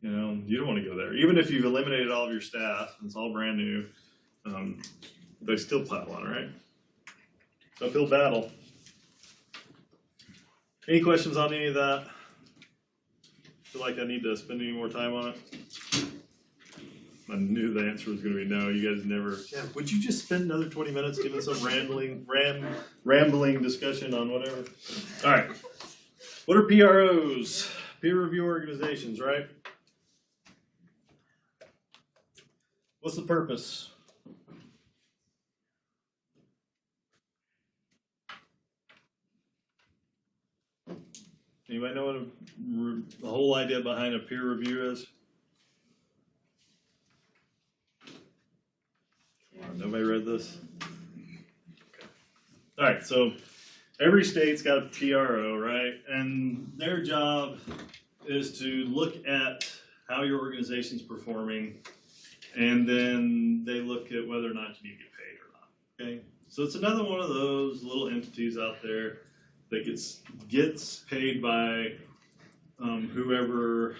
A: You don't want to go there. Even if you've eliminated all of your staff, and it's all brand new, they still pile on, right? Uphill battle. Any questions on any of that? Feel like I need to spend any more time on it? I knew the answer was going to be no. You guys never. Yeah. Would you just spend another 20 minutes giving some rambling discussion on whatever? All right. What are PROs? Peer review organizations, right? What's the purpose? Anybody know what the whole idea behind a peer review is? Nobody read this? Okay. All right, so every state's got a PRO, right? And their job is to look at how your organization's performing, and then they look at whether or not you need to get paid or not, okay? So it's another one of those little entities out there that gets paid by whoever,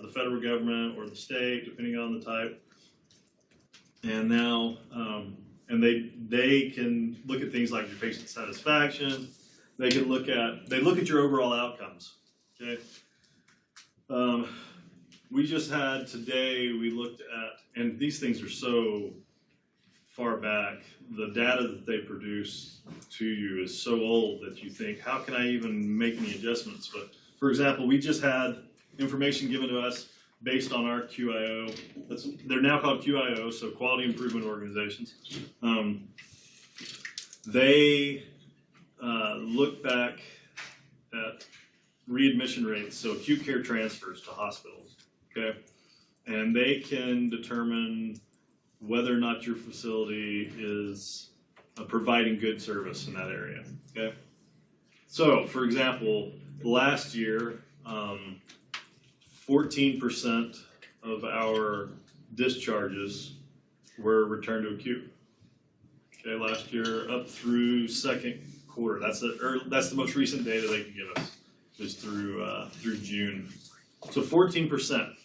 A: the federal government or the state, depending on the type. And now, and they can look at things like your patient satisfaction. They look at your overall outcomes. Okay. We just had today. We looked at, and these things are so far back. The data that they produce to you is so old that you think, how can I even make any adjustments? But for example, we just had information given to us based on our QIO. They're now called QIO, so Quality Improvement Organizations. They look back at readmission rates, so acute care transfers to hospitals, okay? And they can determine whether or not your facility is providing good service in that area, okay? So, for example, last year, 14% of our discharges were returned to acute. Okay, last year up through second quarter. That's the most recent data they can give us, is through June. So 14%.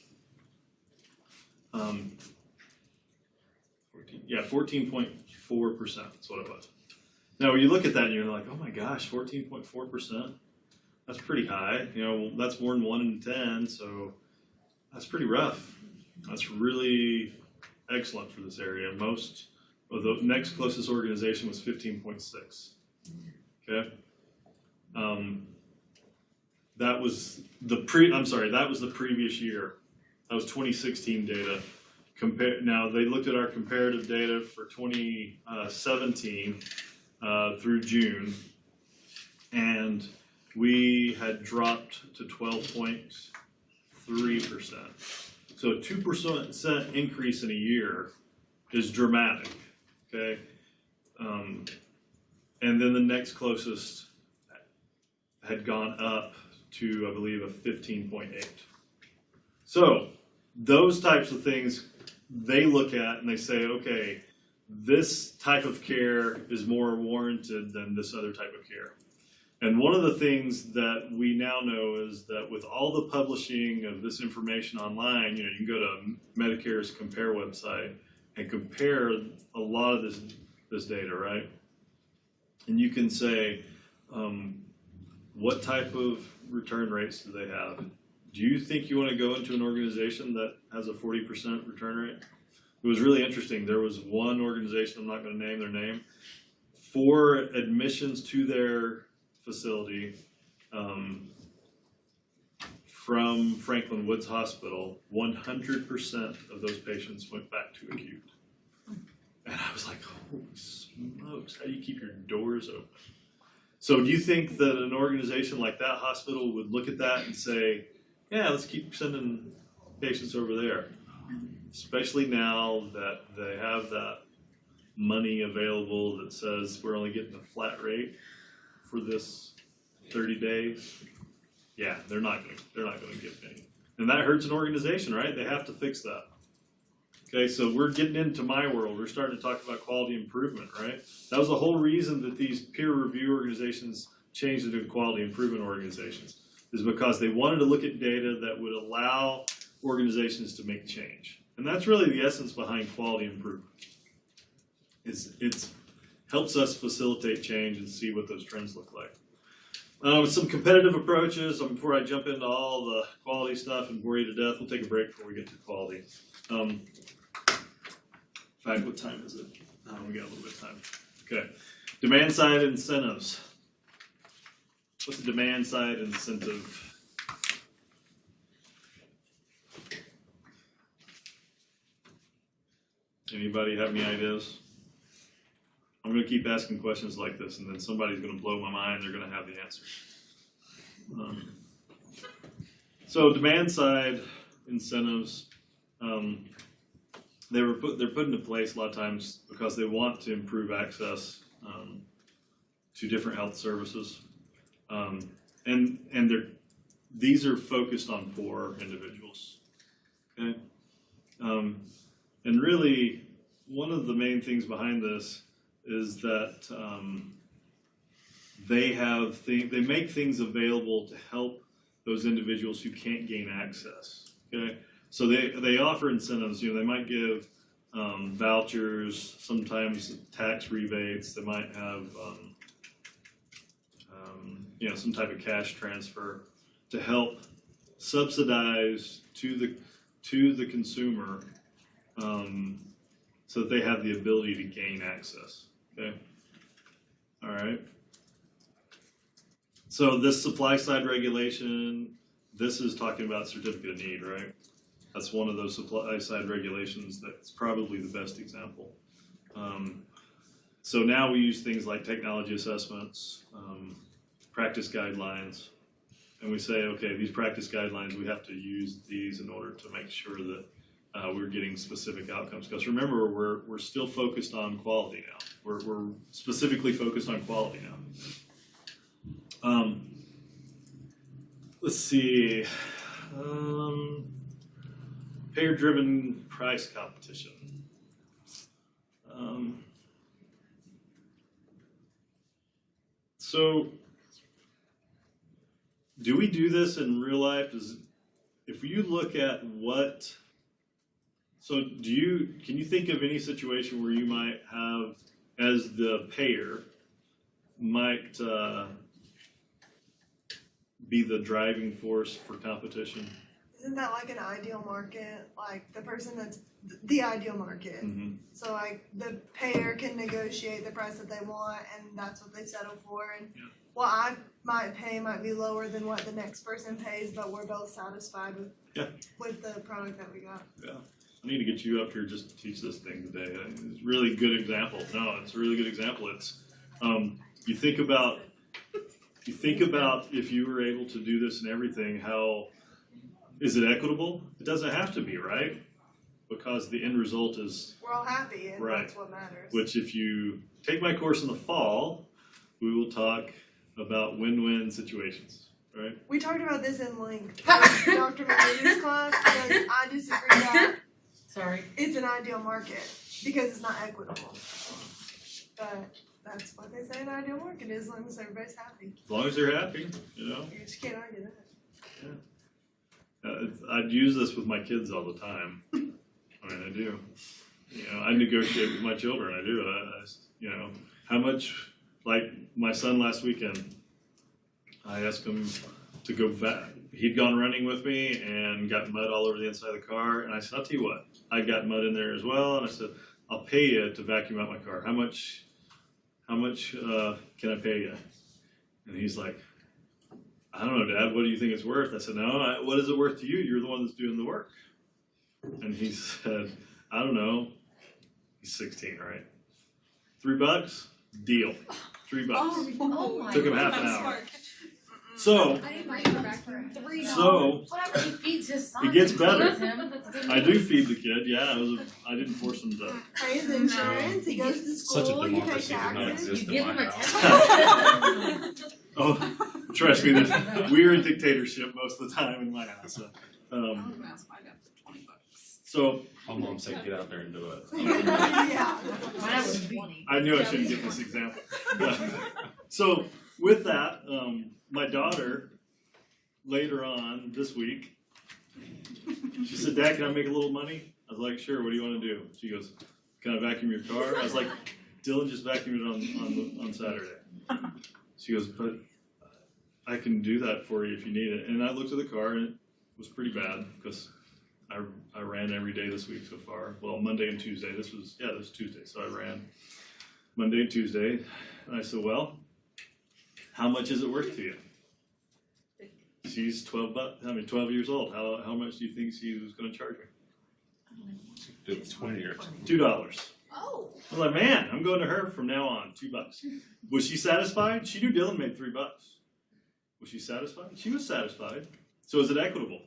A: 14.4%. That's what it was. Now, when you look at that, and you're like, oh my gosh, 14.4%. That's pretty high. You know, that's more than 1 in 10. So that's pretty rough. That's really excellent for this area. The next closest organization was 15.6. Okay. That was the previous year. That was 2016 data. Now they looked at our comparative data for 2017 through June, and we had dropped to 12.3%. So a 2% increase in a year is dramatic. Okay, and then the next closest had gone up to, I believe, a 15.8. So those types of things they look at and they say, okay, this type of care is more warranted than this other type of care. And one of the things that we now know is that with all the publishing of this information online, you know, you can go to Medicare's Compare website and compare a lot of this data, right? And you can say, what type of return rates do they have? Do you think you want to go into an organization that has a 40% return rate? It was really interesting. There was one organization, I'm not going to name their name, for admissions to their facility from Franklin Woods Hospital, 100% of those patients went back to acute. And I was like, holy smokes, how do you keep your doors open? So do you think that an organization like that hospital would look at that and say, yeah, let's keep sending patients over there? Especially now that they have that money available that says we're only getting a flat rate for this 30 days. Yeah, they're not gonna give any. And that hurts an organization, right? They have to fix that. Okay, so we're getting into my world. We're starting to talk about quality improvement, right? That was the whole reason that these peer review organizations changed into quality improvement organizations, is because they wanted to look at data that would allow organizations to make change. And that's really the essence behind quality improvement. It's helps us facilitate change and see what those trends look like. Some competitive approaches. Before I jump into all the quality stuff and bore you to death, we'll take a break before we get to quality. In fact, what time is it? We got a little bit of time. Okay. Demand side incentives. What's a demand side incentive? Anybody have any ideas? I'm going to keep asking questions like this, and then somebody's going to blow my mind. They're going to have the answer. So demand side incentives, they're put into place a lot of times because they want to improve access to different health services, and these are focused on poor individuals. Okay, and really one of the main things behind this is that they make things available to help those individuals who can't gain access. Okay, so they offer incentives. You know, they might give vouchers, sometimes tax rebates. They might have some type of cash transfer to help subsidize to the consumer, so that they have the ability to gain access. Okay. All right. So this supply side regulation, this is talking about certificate of need, right? That's one of those supply side regulations that's probably the best example. So now we use things like technology assessments, practice guidelines, and we say, okay, these practice guidelines, we have to use these in order to make sure that we're getting specific outcomes. Because remember, we're still focused on quality now. We're specifically focused on quality now. Let's see. Payer-driven price competition. So, do we do this in real life? If you look at what, so can you think of any situation where you might have, as the payer, might be the driving force for competition?
B: Isn't that like an ideal market? Like the person that's the ideal market.
A: Mm-hmm.
B: So like the payer can negotiate the price that they want and that's what they settle for. And
A: Yeah.
B: what I might pay might be lower than what the next person pays, but we're both satisfied with the product that we got.
A: Yeah. I need to get you up here just to teach this thing today. It's a really good example. No, it's a really good example. It's you think about if you were able to do this and everything, how is it equitable? It doesn't have to be, right? Because the end result is,
B: We're all happy and
A: Right.
B: that's what matters.
A: which if you take my course in the fall, we will talk about win-win situations, right?
B: We talked about this in length in Dr. McGinnis class because I disagree that
D: Sorry.
B: it's an ideal market because it's not equitable. But that's what they say an ideal market is, as long as everybody's happy.
A: As long as they're happy, you know?
B: You just can't argue that.
A: I'd use this with my kids all the time. I mean, I do. You know, I negotiate with my children. I do. You know, how much, like my son last weekend, I asked him to go he'd gone running with me and got mud all over the inside of the car. And I said, I'll tell you what, I got mud in there as well. And I said, I'll pay you to vacuum out my car. How much can I pay you? And he's like, I don't know, Dad, what do you think it's worth? I said, no, what is it worth to you? You're the one that's doing the work. And he said, I don't know. He's 16, right? $3? Deal. $3.
D: Oh my.
A: Took him half an hour. So,
C: I didn't bring her back for $3.
A: so
D: Whatever, he feeds his son.
A: It gets
D: he
A: better.
D: feeds him, that's good
A: I do
D: news.
A: feed the kid. Yeah, I didn't force him to.
B: Pays insurance, he goes to
F: Such a
B: school, you pay
F: democracy did not
B: taxes.
F: exist.
D: You give him a
F: my
D: test.
A: Oh, trust me, we're in dictatorship most of the time in my house. So,
C: I was gonna ask my dad for $20.
A: so
F: My mom said, get out there and do it.
B: Yeah.
D: Mine was 20.
A: I knew I shouldn't give this example. So with that, my daughter, later on this week, she said, Dad, can I make a little money? I was like, sure, what do you want to do? She goes, can I vacuum your car? I was like, Dylan just vacuumed it on Saturday. She goes, but I can do that for you if you need it. And I looked at the car and it was pretty bad because I ran every day this week so far. Well, Monday and Tuesday. This was Tuesday. So I ran Monday and Tuesday. And I said, well, how much is it worth to you? She's 12 years old. How much do you think she was going to charge me?
F: Do it 20 years.
A: $2.
C: Oh.
A: I was like, man, I'm going to her from now on. $2. Was she satisfied? She knew Dylan made $3. Was she satisfied? She was satisfied. So is it equitable?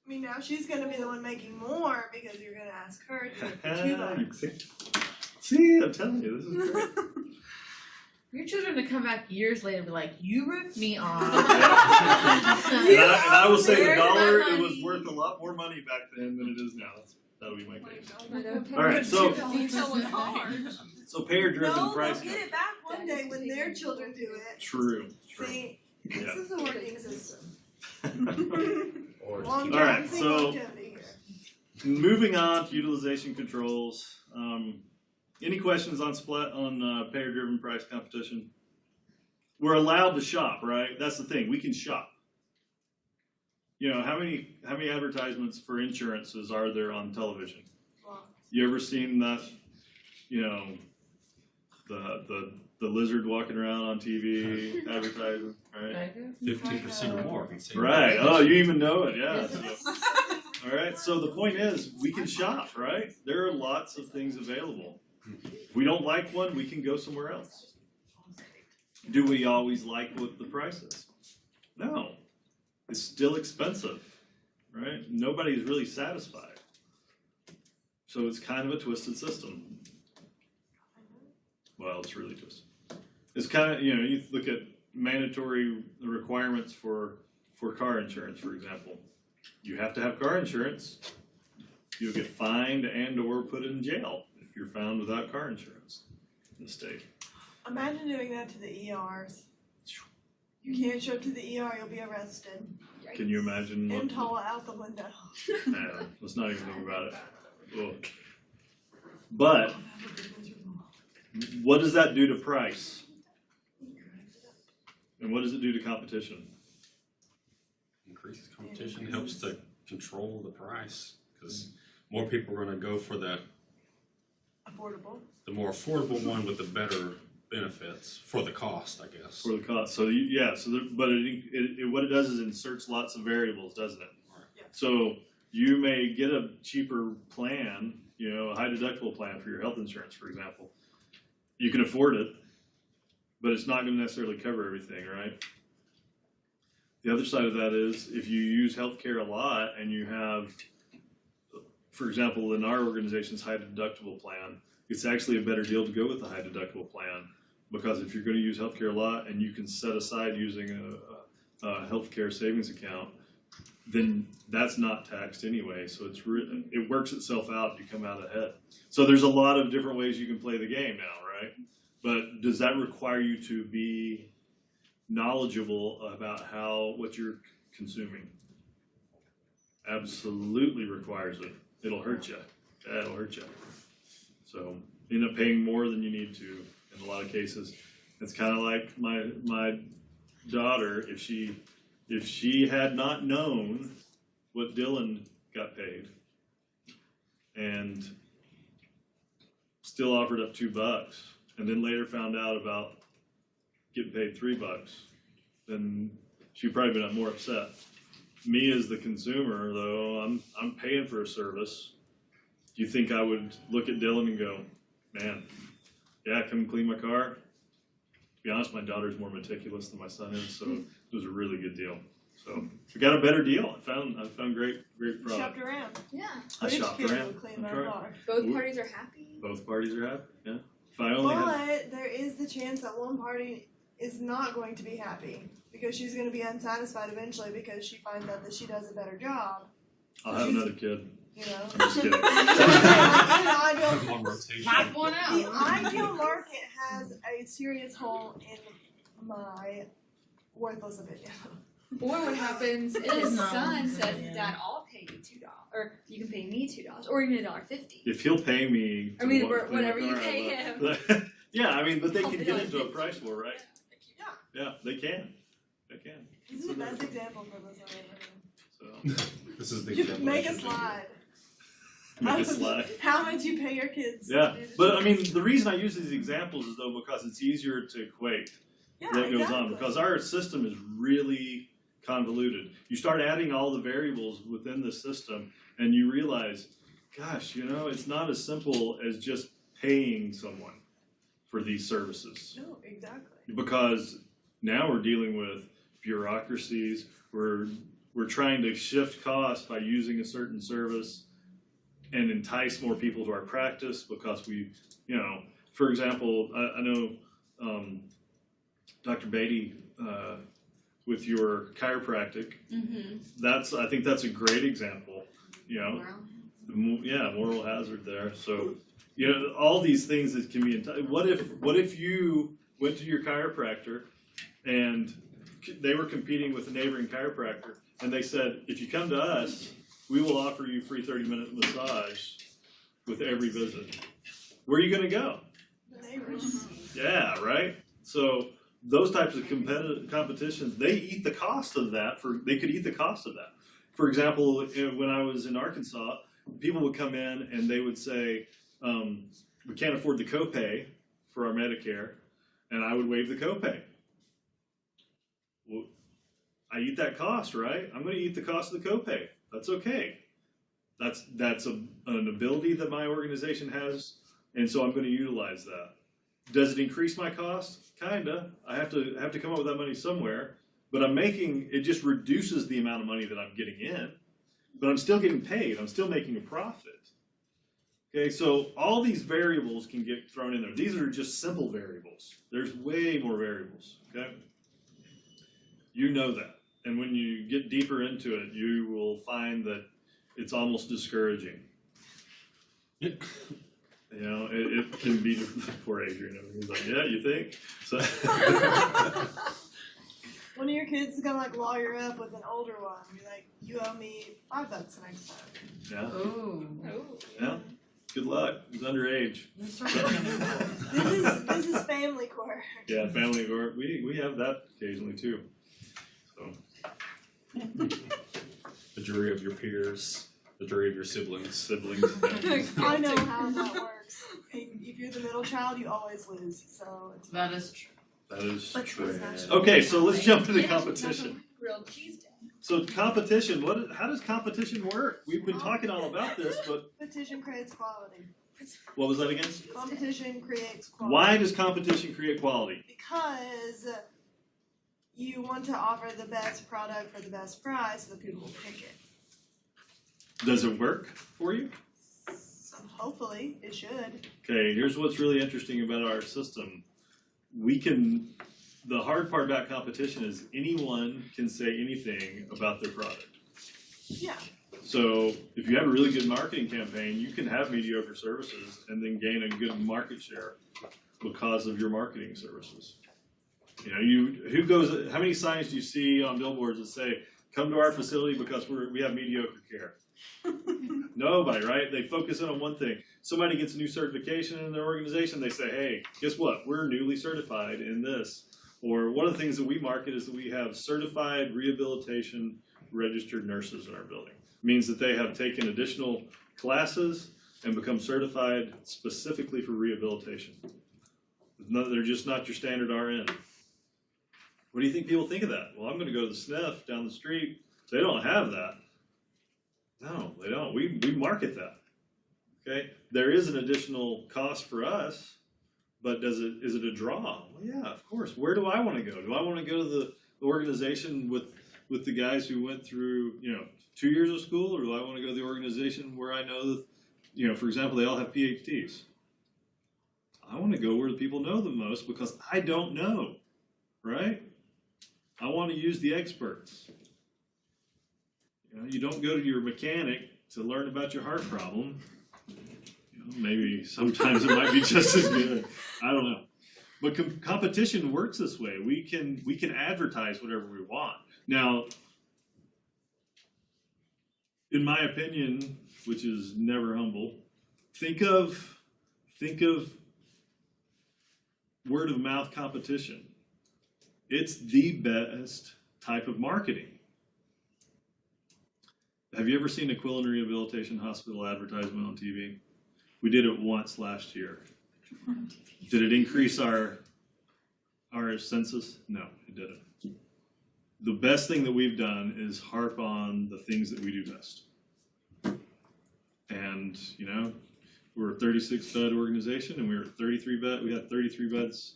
B: I mean, now she's gonna be the one making more because you're gonna ask her to do it for $2.
A: See, I'm telling you, this is great.
D: Your children to come back years later and be like, you ripped me off.
A: And I will say the
D: Where's
A: dollar,
D: my
A: it was
D: money?
A: worth a lot more money back then than it is now. That'll be my case.
C: All
A: All right, so payer-driven
B: No,
A: price.
B: they'll get it back one day when their children do it.
A: True.
B: See, this
A: Yeah.
B: is a working system.
F: Or
B: Long
A: All right,
B: term,
A: so-
B: longevity here.
A: Moving on to utilization controls. Any questions on payer-driven price competition? We're allowed to shop, right? That's the thing. We can shop. You know, how many advertisements for insurances are there on television?
B: Well,
A: You ever seen that? You know, the the lizard walking around on TV advertising, right?
F: 15% or more can save.
A: Right. Oh, you even know it, yeah. So, all right. So the point is, we can shop, right? There are lots of things available. If we don't like one, we can go somewhere else. Do we always like what the price is? No. It's still expensive, right? Nobody's really satisfied. So it's kind of a twisted system. Well, it's really twisted. It's kind of, you look at mandatory requirements for car insurance, for example. You have to have car insurance. You'll get fined and or put in jail if you're found without car insurance in the state.
B: Imagine doing that to the ERs. You can't show up to the ER, you'll be arrested.
A: Can you imagine?
B: IMTALA out the window.
A: Nah, let's not even think about it. Ugh. But what does that do to price? And what does it do to competition?
F: Increases competition, helps to control the price, because more people are gonna go for the
B: Affordable.
F: more affordable one with the better benefits for the cost, I guess.
A: For the cost. So but what it does is inserts lots of variables, doesn't it?
B: Yeah.
A: So you may get a cheaper plan, a high deductible plan for your health insurance, for example. You can afford it, but it's not going to necessarily cover everything, right? The other side of that is if you use healthcare a lot and you have, for example, in our organization's high deductible plan, it's actually a better deal to go with the high deductible plan, because if you're going to use healthcare a lot and you can set aside using a healthcare savings account, then that's not taxed anyway. So it works itself out. You come out ahead. So there's a lot of different ways you can play the game now, right? But does that require you to be knowledgeable about what you're consuming? Absolutely requires it. It'll hurt you. Yeah, it'll hurt you. So you end up paying more than you need to in a lot of cases. It's kind of like my daughter. If she had not known what Dylan got paid and still offered up $2 and then later found out about getting paid $3, then she'd probably been more upset. Me as the consumer, though, I'm paying for a service. Do you think I would look at Dylan and go, man, yeah, come clean my car? To be honest, my daughter's more meticulous than my son is, so it was a really good deal. So we got a better deal. I found great product.
B: Shopped around.
E: Yeah.
A: I
B: Rich
A: shopped
B: kids
A: around.
B: will clean
A: That's
B: their
A: right.
B: car.
E: Both parties are happy.
A: Both parties are happy. Yeah. If I only had,
B: But there is the chance that one party is not going to be happy because she's going to be unsatisfied eventually because she finds out that she does a better job.
A: I'll have another kid.
B: You know.
A: I'm just kidding.
F: On rotation.
D: Pop one
B: The
D: out.
B: ideal market has a serious hole in my worthless opinion.
E: Or what happens if
D: It is
E: his
D: not
E: son
D: one
E: says,
D: opinion.
E: Dad, I'll pay you $2, or you can pay me $2, or even $1.50.
A: If he'll pay me,
E: I mean,
A: to clean my
E: whatever you
A: car,
E: pay
A: I will. Yeah, I mean, but they
E: I'll
A: can
E: pay
A: get
E: like
A: into a
E: 50.
A: price war, right? Yeah, they can. They can.
B: This is the best example for this I've ever heard.
A: So
F: This is the
B: You
F: example.
B: make
F: I
B: a
F: should do.
B: slide.
A: make it slide.
B: How much you pay your kids?
A: Yeah, but I mean, the reason I use these examples is though because it's easier to equate
B: Yeah,
A: what goes
B: exactly.
A: on, because our system is really convoluted. You start adding all the variables within the system and you realize, gosh, it's not as simple as just paying someone for these services.
B: No, exactly.
A: Because now we're dealing with bureaucracies, we're trying to shift costs by using a certain service and entice more people to our practice because we, for example, I know Dr. Beatty, with your chiropractic,
E: Mm-hmm.
A: I think that's a great example,
E: Moral.
A: moral hazard there. So, all these things that can be, what if you went to your chiropractor and they were competing with a neighboring chiropractor and they said, if you come to us, we will offer you free 30-minute massage with every visit. Where are you going to go?
B: The neighbors.
A: Yeah, right? So those types of competitions, they eat the cost of that. They could eat the cost of that. For example, when I was in Arkansas, people would come in and they would say, we can't afford the copay for our Medicare. and I would waive the copay. Well, I eat that cost, right? I'm going to eat the cost of the copay. That's okay. That's an ability that my organization has, and so I'm going to utilize that. Does it increase my cost? Kinda. I have to come up with that money somewhere, but it just reduces the amount of money that I'm getting in, but I'm still getting paid. I'm still making a profit. Okay, so all these variables can get thrown in there. These are just simple variables. There's way more variables, okay? You know that. And when you get deeper into it, you will find that it's almost discouraging. You know, it can be, poor Adrian, he's like, yeah, you think? So
B: One of your kids is gonna like lawyer up with an older one. Be like, you owe me $5 next time.
A: yeah,
D: Ooh.
A: yeah. Good luck. He's underage.
B: This is family court.
A: Yeah, family court. We have that occasionally too. So
F: The jury of your peers, the jury of your siblings.
B: I know how that works. If you're the middle child, you always lose. So it's
D: That is true.
A: that is
B: But
A: true.
B: it's not-
A: Okay, so let's jump into competition.
C: Grilled cheese day.
A: So competition, how does competition work? We've been talking all about this, but
B: competition creates quality.
A: what was that again?
B: Competition creates quality.
A: Why does competition create quality?
B: Because you want to offer the best product for the best price, so that people will pick it.
A: Does it work for you?
B: So hopefully, it should.
A: Okay, here's what's really interesting about our system. The hard part about competition is anyone can say anything about their product.
B: Yeah.
A: So if you have a really good marketing campaign, you can have mediocre services and then gain a good market share because of your marketing services. You know, how many signs do you see on billboards that say, come to our facility because we have mediocre care? Nobody, right? They focus in on one thing. Somebody gets a new certification in their organization, they say, hey, guess what? We're newly certified in this. Or one of the things that we market is that we have certified rehabilitation registered nurses in our building. It means that they have taken additional classes and become certified specifically for rehabilitation. They're just not your standard RN. What do you think people think of that? Well, I'm going to go to the SNF down the street. They don't have that. No, they don't. We market that. Okay? There is an additional cost for us, but is it a draw? Well, yeah, of course. Where do I want to go? Do I want to go to the organization with the guys who went through, 2 years of school, or do I want to go to the organization where I know that, for example, they all have PhDs? I want to go where the people know the most because I don't know, right? I want to use the experts. You don't go to your mechanic to learn about your heart problem. Maybe sometimes it might be just as good. I don't know. But competition works this way. We can advertise whatever we want. Now, in my opinion, which is never humble, think of word of mouth competition. It's the best type of marketing. Have you ever seen a Quillen Rehabilitation Hospital advertisement on TV? We did it once last year. Did it increase our census? No, it didn't. The best thing that we've done is harp on the things that we do best. And, we're a 36-bed organization, and we had 33 beds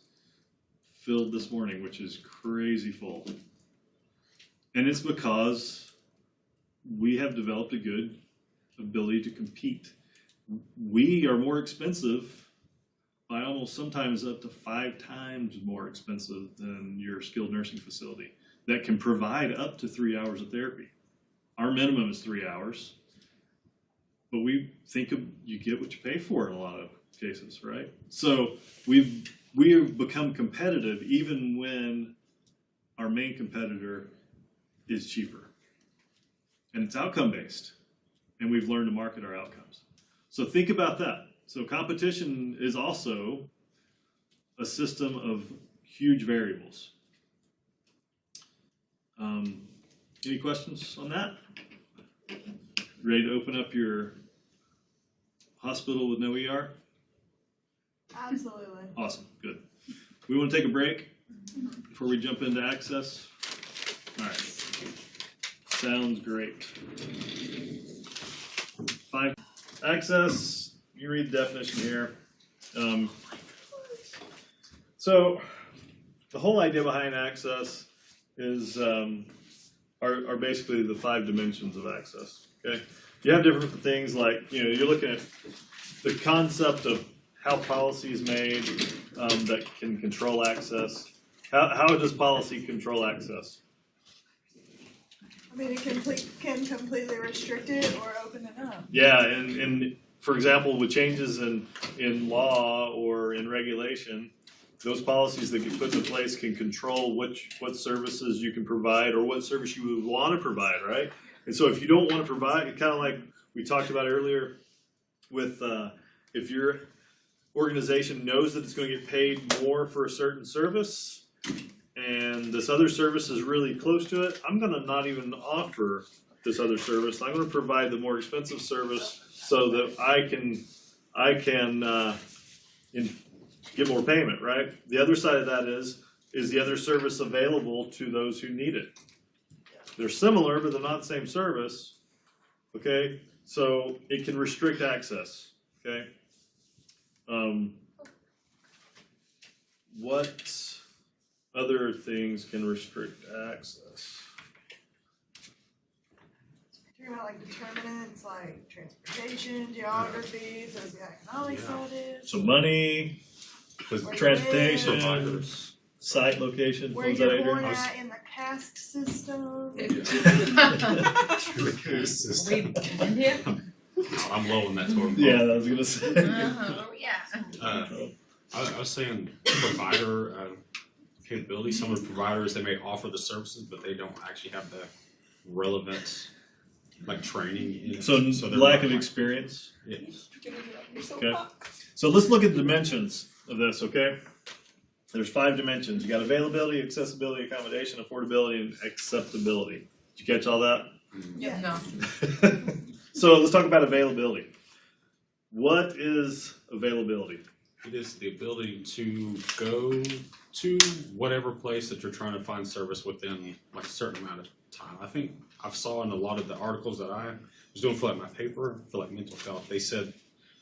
A: filled this morning, which is crazy full. And it's because we have developed a good ability to compete. We are more expensive by almost sometimes up to 5 times more expensive than your skilled nursing facility that can provide up to 3 hours of therapy. Our minimum is 3 hours, but we think you get what you pay for in a lot of cases, right? So we have become competitive even when our main competitor is cheaper. And it's outcome based, and we've learned to market our outcomes. So think about that. So competition is also a system of huge variables. Any questions on that? Ready to open up your hospital with no ER?
B: Absolutely.
A: Awesome, good. we wanna take a break before we jump into access? Alright. Sounds great. 5, access, you read the definition here. So, the whole idea behind access is, are basically the 5 dimensions of access, okay? You have different things like, you're looking at the concept of how policy is made that can control access. How does policy control access?
B: I mean, it can completely restrict it or open it up.
A: Yeah, and for example, with changes in law or in regulation, those policies that get put into place can control what services you can provide or what service you would want to provide, right? And so if you don't want to provide, kind of like we talked about earlier with if your organization knows that it's going to get paid more for a certain service and this other service is really close to it, I'm going to not even offer this other service. I'm going to provide the more expensive service so that I can get more payment, right? The other side of that is the other service available to those who need it? They're similar, but they're not the same service, okay? So it can restrict access, okay? What other things can restrict access?
B: Talking about like determinants, like transportation, geography, socioeconomic status.
A: So money,
B: Where you
A: transportation,
F: Providers.
A: site location,
B: Where
A: was that
B: you're
A: Adrian?
B: born at in the caste system.
D: India?
F: I'm low on that totem pole.
A: Yeah, I was gonna say.
D: Yeah.
F: I was saying provider capability. Some of the providers, they may offer the services, but they don't actually have the relevant like training. In it.
A: So
F: they're
A: lack
F: not,
A: of
F: like-
A: experience.
F: Yeah.
A: Okay. So let's look at the dimensions of this, okay? There's 5 dimensions. You got availability, accessibility, accommodation, affordability, and acceptability. Did you catch all that?
B: Yes.
D: No.
A: So let's talk about availability. What is availability?
F: It is the ability to go to whatever place that you're trying to find service within like a certain amount of time. I think I've saw in a lot of the articles that I was doing for like my paper for like mental health, they said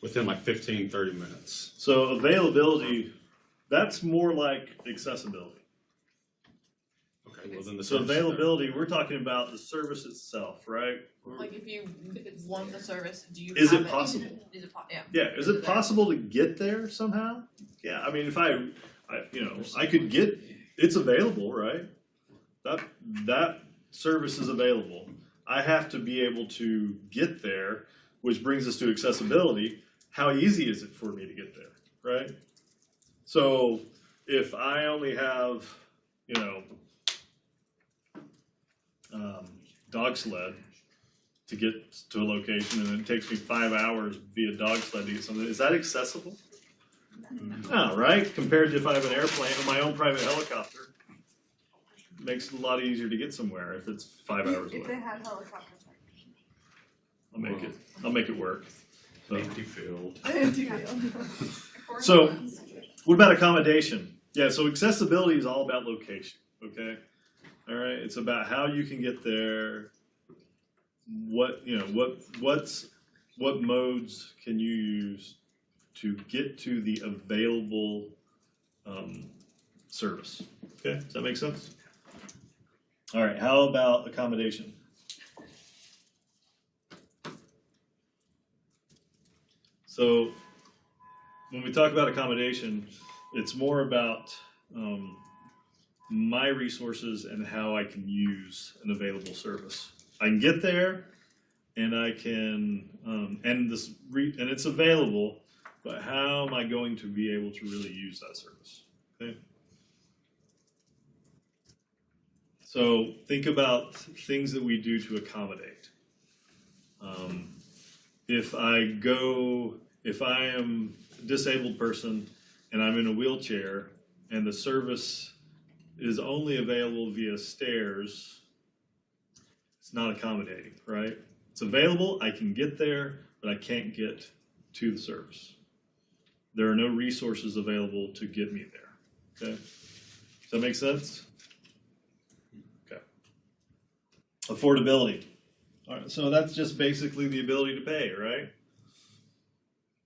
F: within like 15, 30 minutes.
A: So availability, that's more like accessibility.
F: Okay, well then the
A: So
F: service-
A: availability, we're talking about the service itself, right?
G: Like if it's one the service, do you
A: Is
G: have
A: it possible?
G: Is it yeah.
A: Yeah, is it possible to get there somehow? Yeah, I mean, if I I could get, it's available, right? That service is available. I have to be able to get there, which brings us to accessibility. How easy is it for me to get there, right? So if I only have, dog sled to get to a location and it takes me 5 hours via dog sled to get something, is that accessible? No, right? Compared to if I have an airplane or my own private helicopter, it makes it a lot easier to get somewhere if it's 5 hours
B: If they
A: away.
B: had helicopters.
A: I'll make it work. So,
F: empty field.
A: So, what about accommodation? Yeah, so accessibility is all about location, okay? All right, it's about how you can get there. What modes can you use to get to the available service? Okay, does that make sense? All right, how about accommodation? So when we talk about accommodation, it's more about my resources and how I can use an available service. I can get there, and I can, and it's available, but how am I going to be able to really use that service? Okay. So think about things that we do to accommodate. If I am a disabled person and I'm in a wheelchair and the service is only available via stairs, it's not accommodating, right? It's available, I can get there, but I can't get to the service. There are no resources available to get me there, Okay, does that make sense? Okay. Affordability. All right, so that's just basically the ability to pay, right?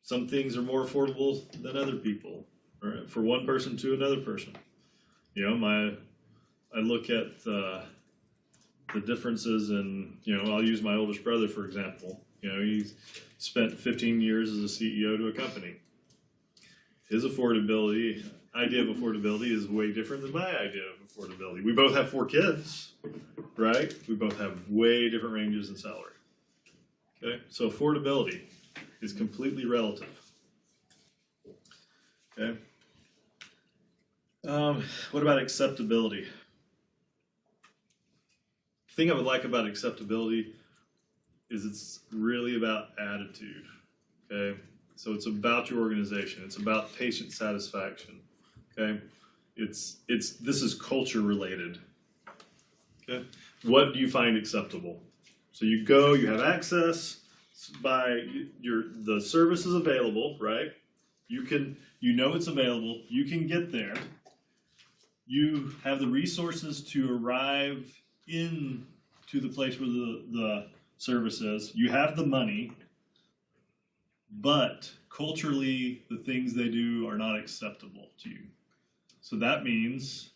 A: Some things are more affordable than other people, right? For one person to another person. You know, I look at the differences in, you know, I'll use my oldest brother for example. You know, he's spent 15 years as a CEO to a company. His idea of affordability is way different than my idea of affordability. We both have 4 kids, right? We both have way different ranges in salary. Okay, so affordability is completely relative. Okay. What about acceptability? The thing I would like about acceptability is it's really about attitude. Okay, so it's about your organization. It's about patient satisfaction. Okay, this is culture related. Okay, what do you find acceptable? So you go, you have access the service is available, right? You know it's available. You can get there. You have the resources to arrive in to the place where the service is. You have the money, but culturally, the things they do are not acceptable to you. So that means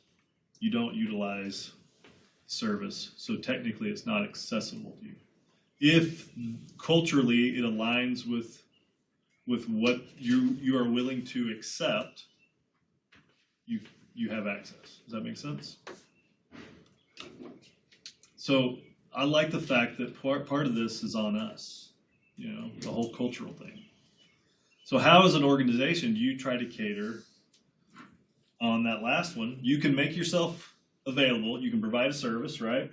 A: you don't utilize service. So technically, it's not accessible to you. If culturally it aligns with what you are willing to accept, you have access. Does that make sense? So I like the fact that part of this is on us, you know, the whole cultural thing. So how as an organization do you try to cater on that last one? You can make yourself available. You can provide a service, right?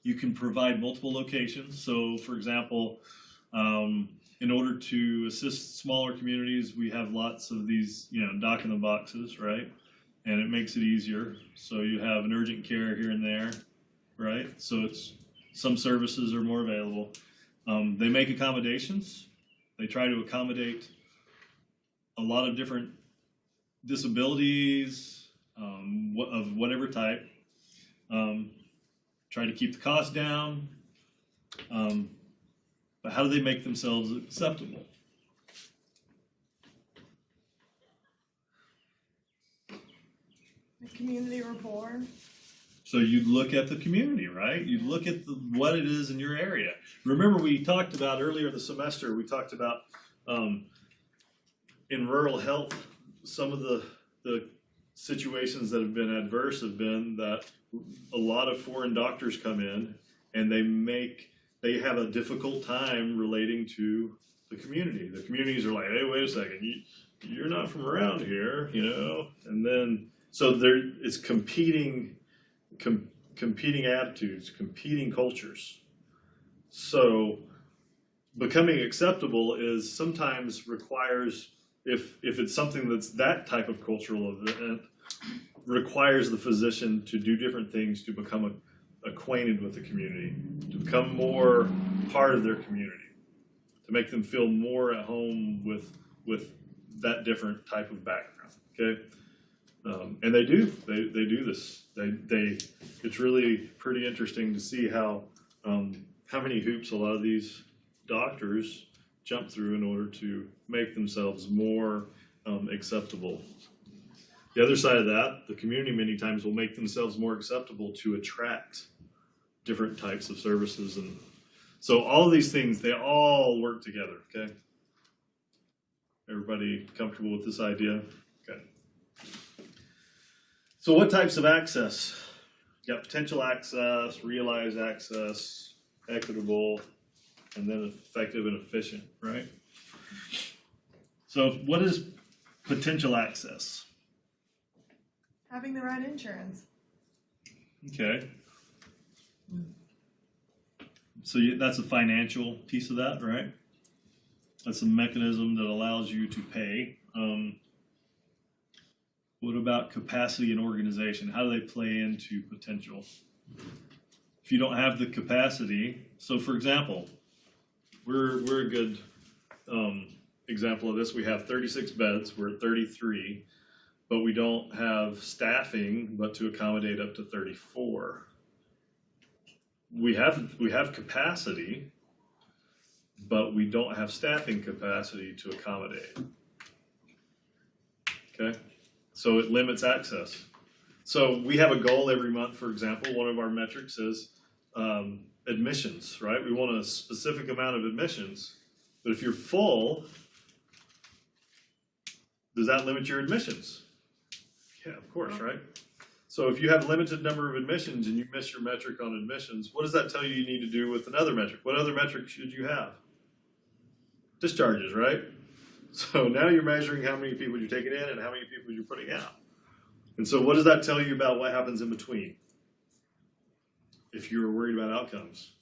A: You can provide multiple locations. So for example, in order to assist smaller communities, we have lots of these, you know, dock in the boxes, right? And it makes it easier. So you have an urgent care here and there, right? So some services are more available. They make accommodations. They try to accommodate a lot of different disabilities of whatever type. Try to keep the cost down. But how do they make themselves acceptable?
B: The community rapport.
A: So you look at the community, right? You look at what it is in your area. Remember we talked about earlier in the semester, we talked about in rural health, some of the situations that have been adverse have been that a lot of foreign doctors come in and they have a difficult time relating to the community. The communities are like, hey, wait a second, you're not from around here, you know? And then, so it's competing attitudes, competing cultures. So becoming acceptable is sometimes requires, if it's something that's that type of cultural event, requires the physician to do different things to become acquainted with the community, to become more part of their community, to make them feel more at home with that different type of background. Okay, and they do this. It's really pretty interesting to see how many hoops a lot of these doctors jump through in order to make themselves more acceptable. The other side of that, the community many times will make themselves more acceptable to attract different types of services. And so all of these things, they all work together, okay? Everybody comfortable with this idea? Okay. So what types of access? You got potential access, realized access, equitable, and then effective and efficient, right? So what is potential access?
B: Having the right insurance.
A: Okay. So that's a financial piece of that, right? That's a mechanism that allows you to pay. What about capacity and organization? How do they play into potential? If you don't have the capacity, so for example, we're a good example of this. We have 36 beds. We're at 33. but we don't have staffing but to accommodate up to 34. We have capacity, but we don't have staffing capacity to accommodate. Okay, so it limits access. So we have a goal every month, for example, one of our metrics is admissions, right? We want a specific amount of admissions, but if you're full, does that limit your admissions? Yeah, of course, right? So if you have limited number of admissions and you miss your metric on admissions, what does that tell you need to do with another metric? What other metric should you have? Discharges, right? So now you're measuring how many people you're taking in and how many people you're putting out. And so what does that tell you about what happens in between? If you're worried about outcomes,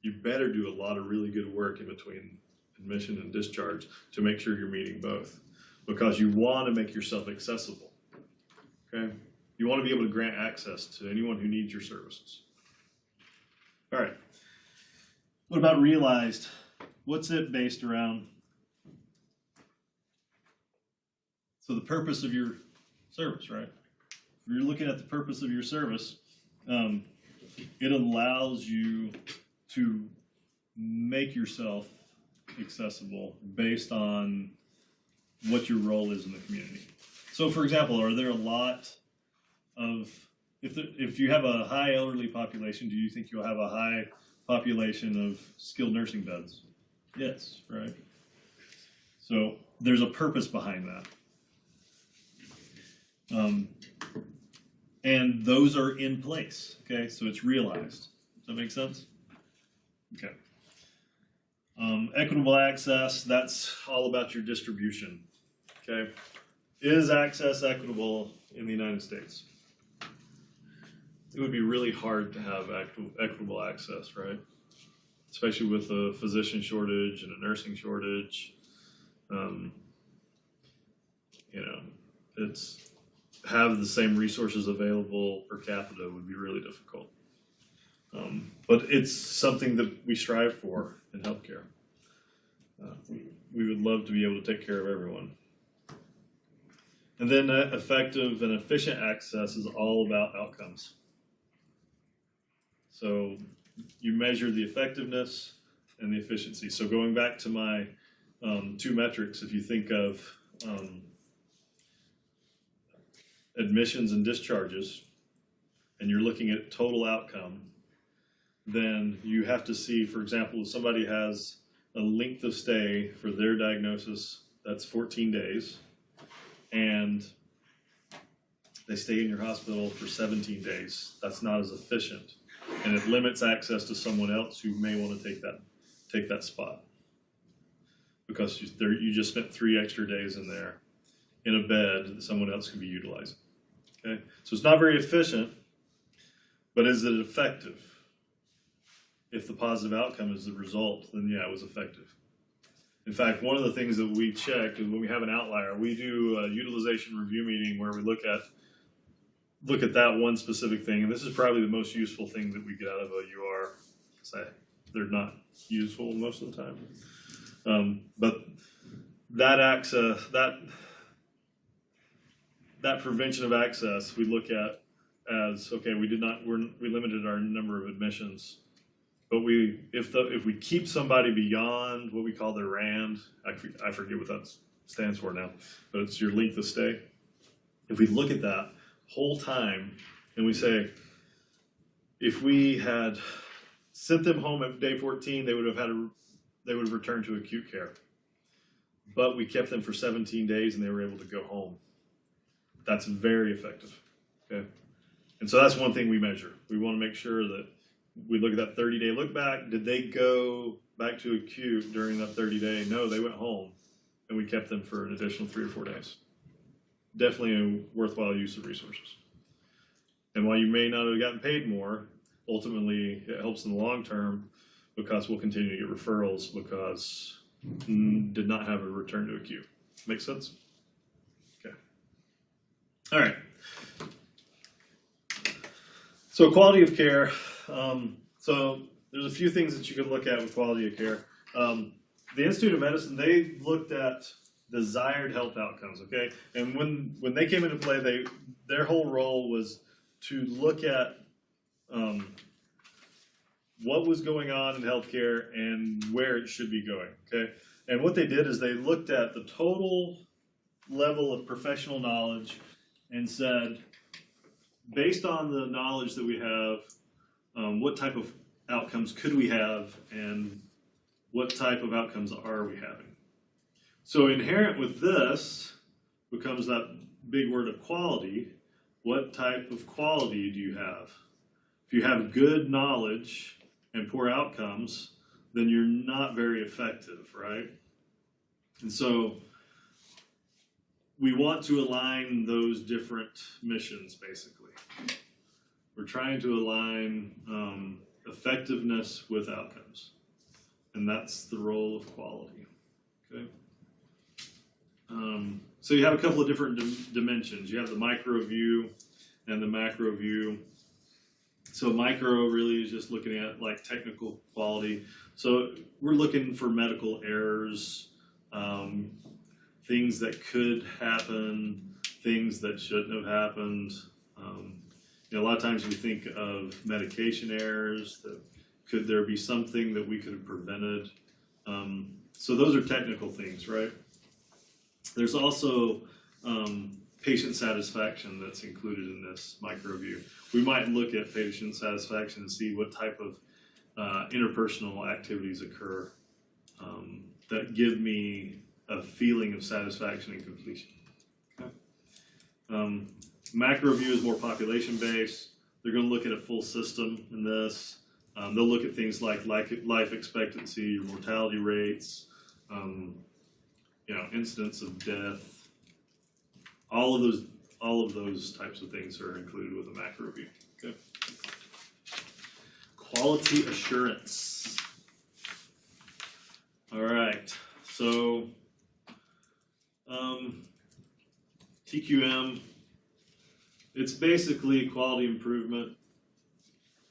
A: you better do a lot of really good work in between admission and discharge to make sure you're meeting both, because you want to make yourself accessible, okay? You want to be able to grant access to anyone who needs your services. All right. What about realized? What's it based around? So the purpose of your service, right? If you're looking at the purpose of your service, it allows you to make yourself accessible based on what your role is in the community. So for example, are there a lot of, if you have a high elderly population, do you think you'll have a high population of skilled nursing beds? Yes, right? So there's a purpose behind that. And those are in place, okay? So it's realized. Does that make sense? Okay. Equitable access, that's all about your distribution, okay? Is access equitable in the United States? It would be really hard to have equitable access, right? Especially with a physician shortage and a nursing shortage. You know, it's have the same resources available per capita would be really difficult. But it's something that we strive for in healthcare. We would love to be able to take care of everyone. And then effective and efficient access is all about outcomes. So you measure the effectiveness and the efficiency. So going back to my two metrics, if you think of admissions and discharges, and you're looking at total outcome, then you have to see, for example, if somebody has a length of stay for their diagnosis, that's 14 days, and they stay in your hospital for 17 days, that's not as efficient. And it limits access to someone else who may want to take that spot. Because you just spent 3 extra days in there in a bed that someone else could be utilizing. Okay? So it's not very efficient, but is it effective? If the positive outcome is the result, then yeah, it was effective. In fact, one of the things that we check is when we have an outlier, we do a utilization review meeting where we look at that one specific thing, and this is probably the most useful thing that we get out of a UR. They're not useful most of the time, but that access, that prevention of access, we look at as okay. We limited our number of admissions, but if we keep somebody beyond what we call their RAND, I forget what that stands for now, but it's your length of stay. If we look at that whole time and we say, if we had sent them home at day 14, they would have returned to acute care. But we kept them for 17 days and they were able to go home. That's very effective. Okay. And so that's one thing we measure. We want to make sure that we look at that 30-day look back. Did they go back to acute during that 30-day? No, they went home and we kept them for an additional 3 or 4 days. Definitely a worthwhile use of resources. And while you may not have gotten paid more, ultimately it helps in the long term because we'll continue to get referrals because did not have a return to acute. Make sense? Okay. All right. So quality of care. So there's a few things that you can look at with quality of care. The Institute of Medicine, they looked at desired health outcomes, okay? And when they came into play, their whole role was to look at what was going on in healthcare and where it should be going, okay? And what they did is they looked at the total level of professional knowledge and said, based on the knowledge that we have, what type of outcomes could we have and what type of outcomes are we having? So inherent with this becomes that big word of quality. What type of quality do you have? If you have good knowledge and poor outcomes, then you're not very effective, right? And so we want to align those different missions, basically. We're trying to align effectiveness with outcomes. And that's the role of quality, okay? So you have a couple of different dimensions. You have the micro view and the macro view. So micro really is just looking at like technical quality. So we're looking for medical errors, things that could happen, things that shouldn't have happened. A lot of times we think of medication errors, that could there be something that we could have prevented? So those are technical things, right? There's also patient satisfaction that's included in this micro view. We might look at patient satisfaction and see what type of interpersonal activities occur that give me a feeling of satisfaction and completion. Okay. Macro view is more population based. They're going to look at a full system in this. They'll look at things like life expectancy, mortality rates, incidence of death. All of those types of things are included with a macro view. Okay. Quality assurance. All right. So TQM, it's basically quality improvement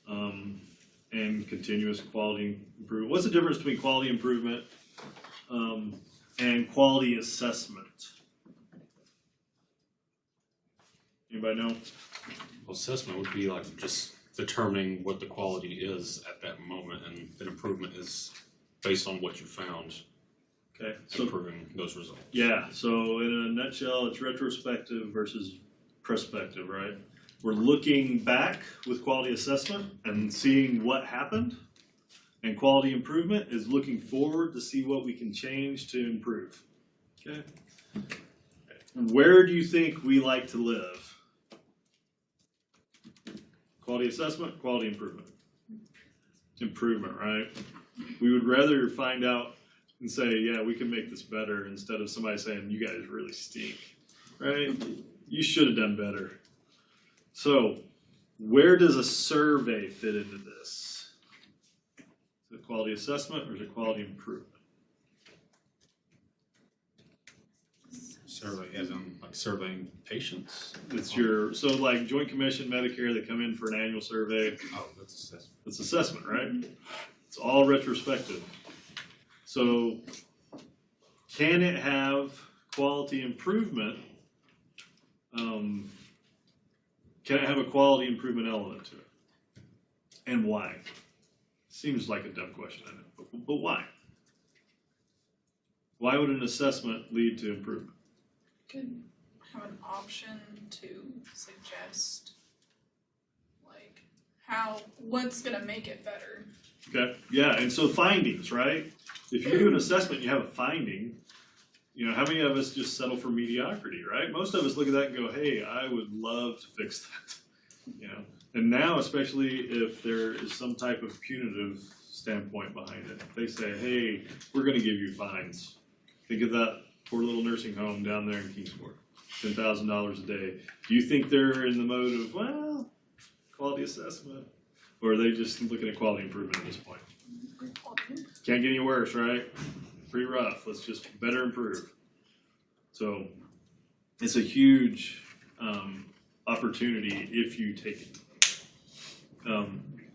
A: and continuous quality improvement. What's the difference between quality improvement and quality assessment? Anybody know?
F: Well, assessment would be like just determining what the quality is at that moment, and an improvement is based on what you found,
A: Okay, so
F: improving those results.
A: yeah, so in a nutshell, it's retrospective versus prospective, right? We're looking back with quality assessment and seeing what happened, and quality improvement is looking forward to see what we can change to improve. Okay. Where do you think we like to live? Quality assessment, quality improvement. Improvement, right? We would rather find out and say, yeah, we can make this better, instead of somebody saying, you guys really stink, right? You should have done better. So, where does a survey fit into this? Is it quality assessment or is it quality improvement?
F: Survey, as in like surveying patients?
A: It's so like Joint Commission, Medicare, they come in for an annual survey.
F: Oh, that's assessment.
A: It's assessment, right? It's all retrospective. So, can it have quality improvement? Can it have a quality improvement element to it? And why? Seems like a dumb question, I know, but why? Why would an assessment lead to improvement?
C: Could have an option to suggest like what's gonna make it better.
A: Okay, yeah, and so findings, right? If you do an assessment, you have a finding. How many of us just settle for mediocrity, right? Most of us look at that and go, hey, I would love to fix that, And now, especially if there is some type of punitive standpoint behind it, they say, hey, we're gonna give you fines. Think of that poor little nursing home down there in Kingsport, $10,000 a day. Do you think they're in the mode of, well, quality assessment? Or are they just looking at quality improvement at this point? Can't get any worse, right? Pretty rough. Let's just better improve. So it's a huge opportunity if you take it.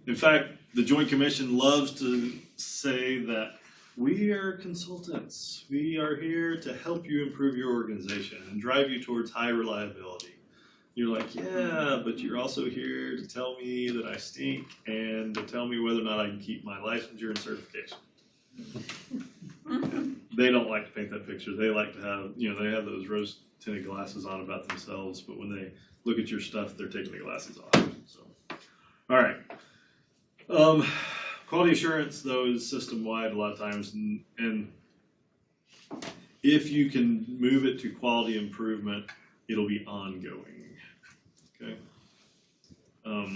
A: In fact, the Joint Commission loves to say that We are consultants. We are here to help you improve your organization and drive you towards high reliability. You're like, yeah, but you're also here to tell me that I stink and to tell me whether or not I can keep my licensure and certification. They don't like to paint that picture. They like to have, they have those rose tinted glasses on about themselves, but when they look at your stuff, they're taking the glasses off. So, all right. Quality assurance, though, is system-wide a lot of times, and if you can move it to quality improvement, it'll be ongoing. Okay. A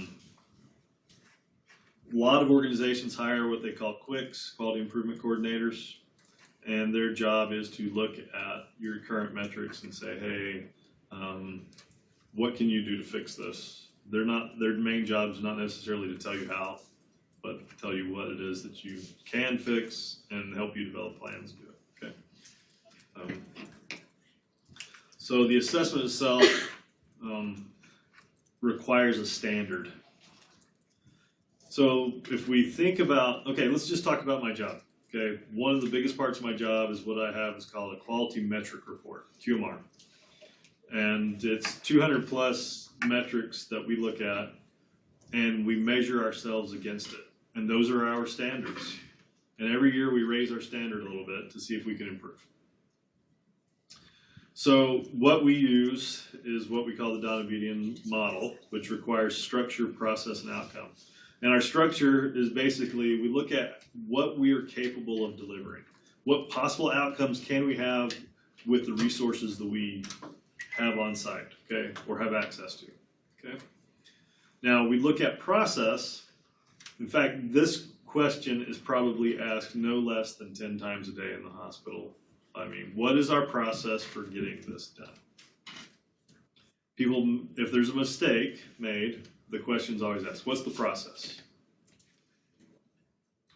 A: lot of organizations hire what they call QUICs, quality improvement coordinators, and their job is to look at your current metrics and say, hey, what can you do to fix this? Their main job is not necessarily to tell you how, but tell you what it is that you can fix and help you develop plans to do it. Okay. So the assessment itself requires a standard. So if we think about, okay, let's just talk about my job. Okay, one of the biggest parts of my job is what I have is called a quality metric report, QMR. And it's 200 plus metrics that we look at and we measure ourselves against it. And those are our standards. And every year we raise our standard a little bit to see if we can improve. So what we use is what we call the Donovan model, which requires structure, process, and outcome. And our structure is basically, we look at what we are capable of delivering. What possible outcomes can we have with the resources that we have on site, okay, or have access to, okay? Now, we look at process. In fact, this question is probably asked no less than 10 times a day in the hospital. I mean, what is our process for getting this done? People, if there's a mistake made, the question's always asked, what's the process?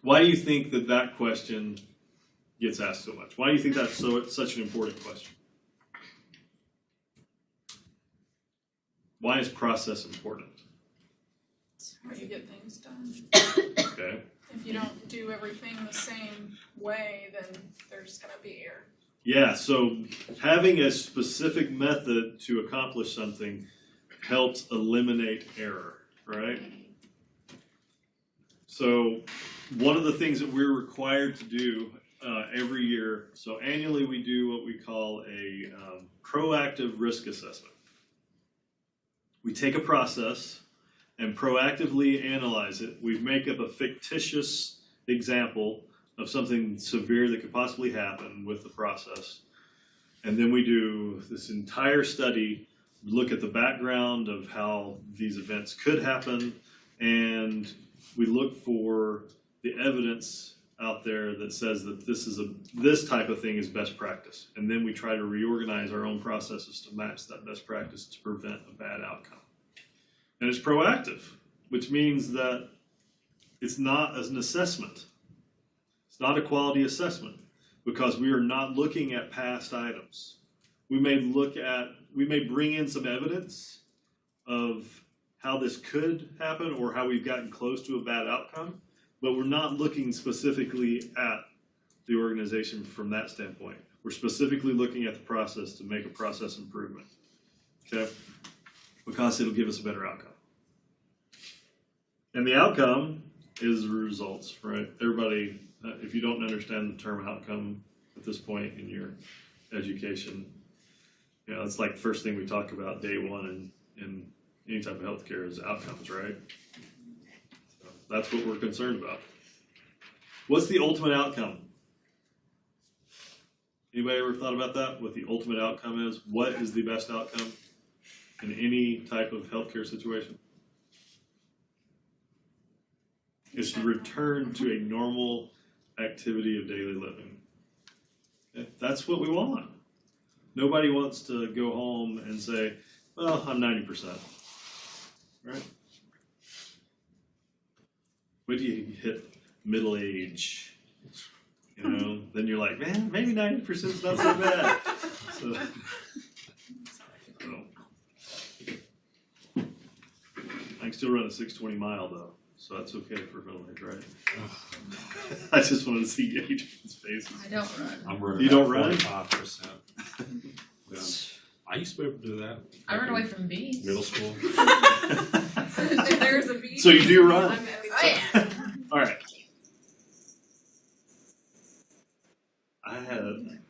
A: Why do you think that question gets asked so much? Why do you think that's such an important question? Why is process important?
C: It's how you get things done.
A: Okay.
C: If you don't do everything the same way, then there's gonna be error.
A: Yeah, so having a specific method to accomplish something helps eliminate error, right? So one of the things that we're required to do every year, so annually we do what we call a proactive risk assessment. We take a process and proactively analyze it. We make up a fictitious example of something severe that could possibly happen with the process. And then we do this entire study, look at the background of how these events could happen, and we look for the evidence out there that says that this type of thing is best practice. And then we try to reorganize our own processes to match that best practice to prevent a bad outcome. And it's proactive, which means that it's not as an assessment. It's not a quality assessment because we are not looking at past items. We may bring in some evidence of how this could happen or how we've gotten close to a bad outcome, but we're not looking specifically at the organization from that standpoint. We're specifically looking at the process to make a process improvement, okay? Because it'll give us a better outcome. And the outcome is the results, right? Everybody, if you don't understand the term outcome at this point in your education, it's like the first thing we talk about day one in any type of healthcare is outcomes, right? So that's what we're concerned about. What's the ultimate outcome? Anybody ever thought about that? What the ultimate outcome is? What is the best outcome in any type of healthcare situation? It's to return to a normal activity of daily living. Okay? That's what we want. Nobody wants to go home and say, well, I'm 90%. Right? When do you hit middle age? Then you're like, man, maybe 90% is not so bad. So I can still run a 620 mile though. so that's okay for village, right? I just wanted to see Adrian's faces.
G: I don't run.
F: I'm running.
A: You don't run?
F: 45%. Yeah. I used to be able to do that.
G: I run away from bees.
F: Middle school.
C: If there's a beach.
A: So you do run?
C: I'm at least-
G: Oh yeah.
A: Alright.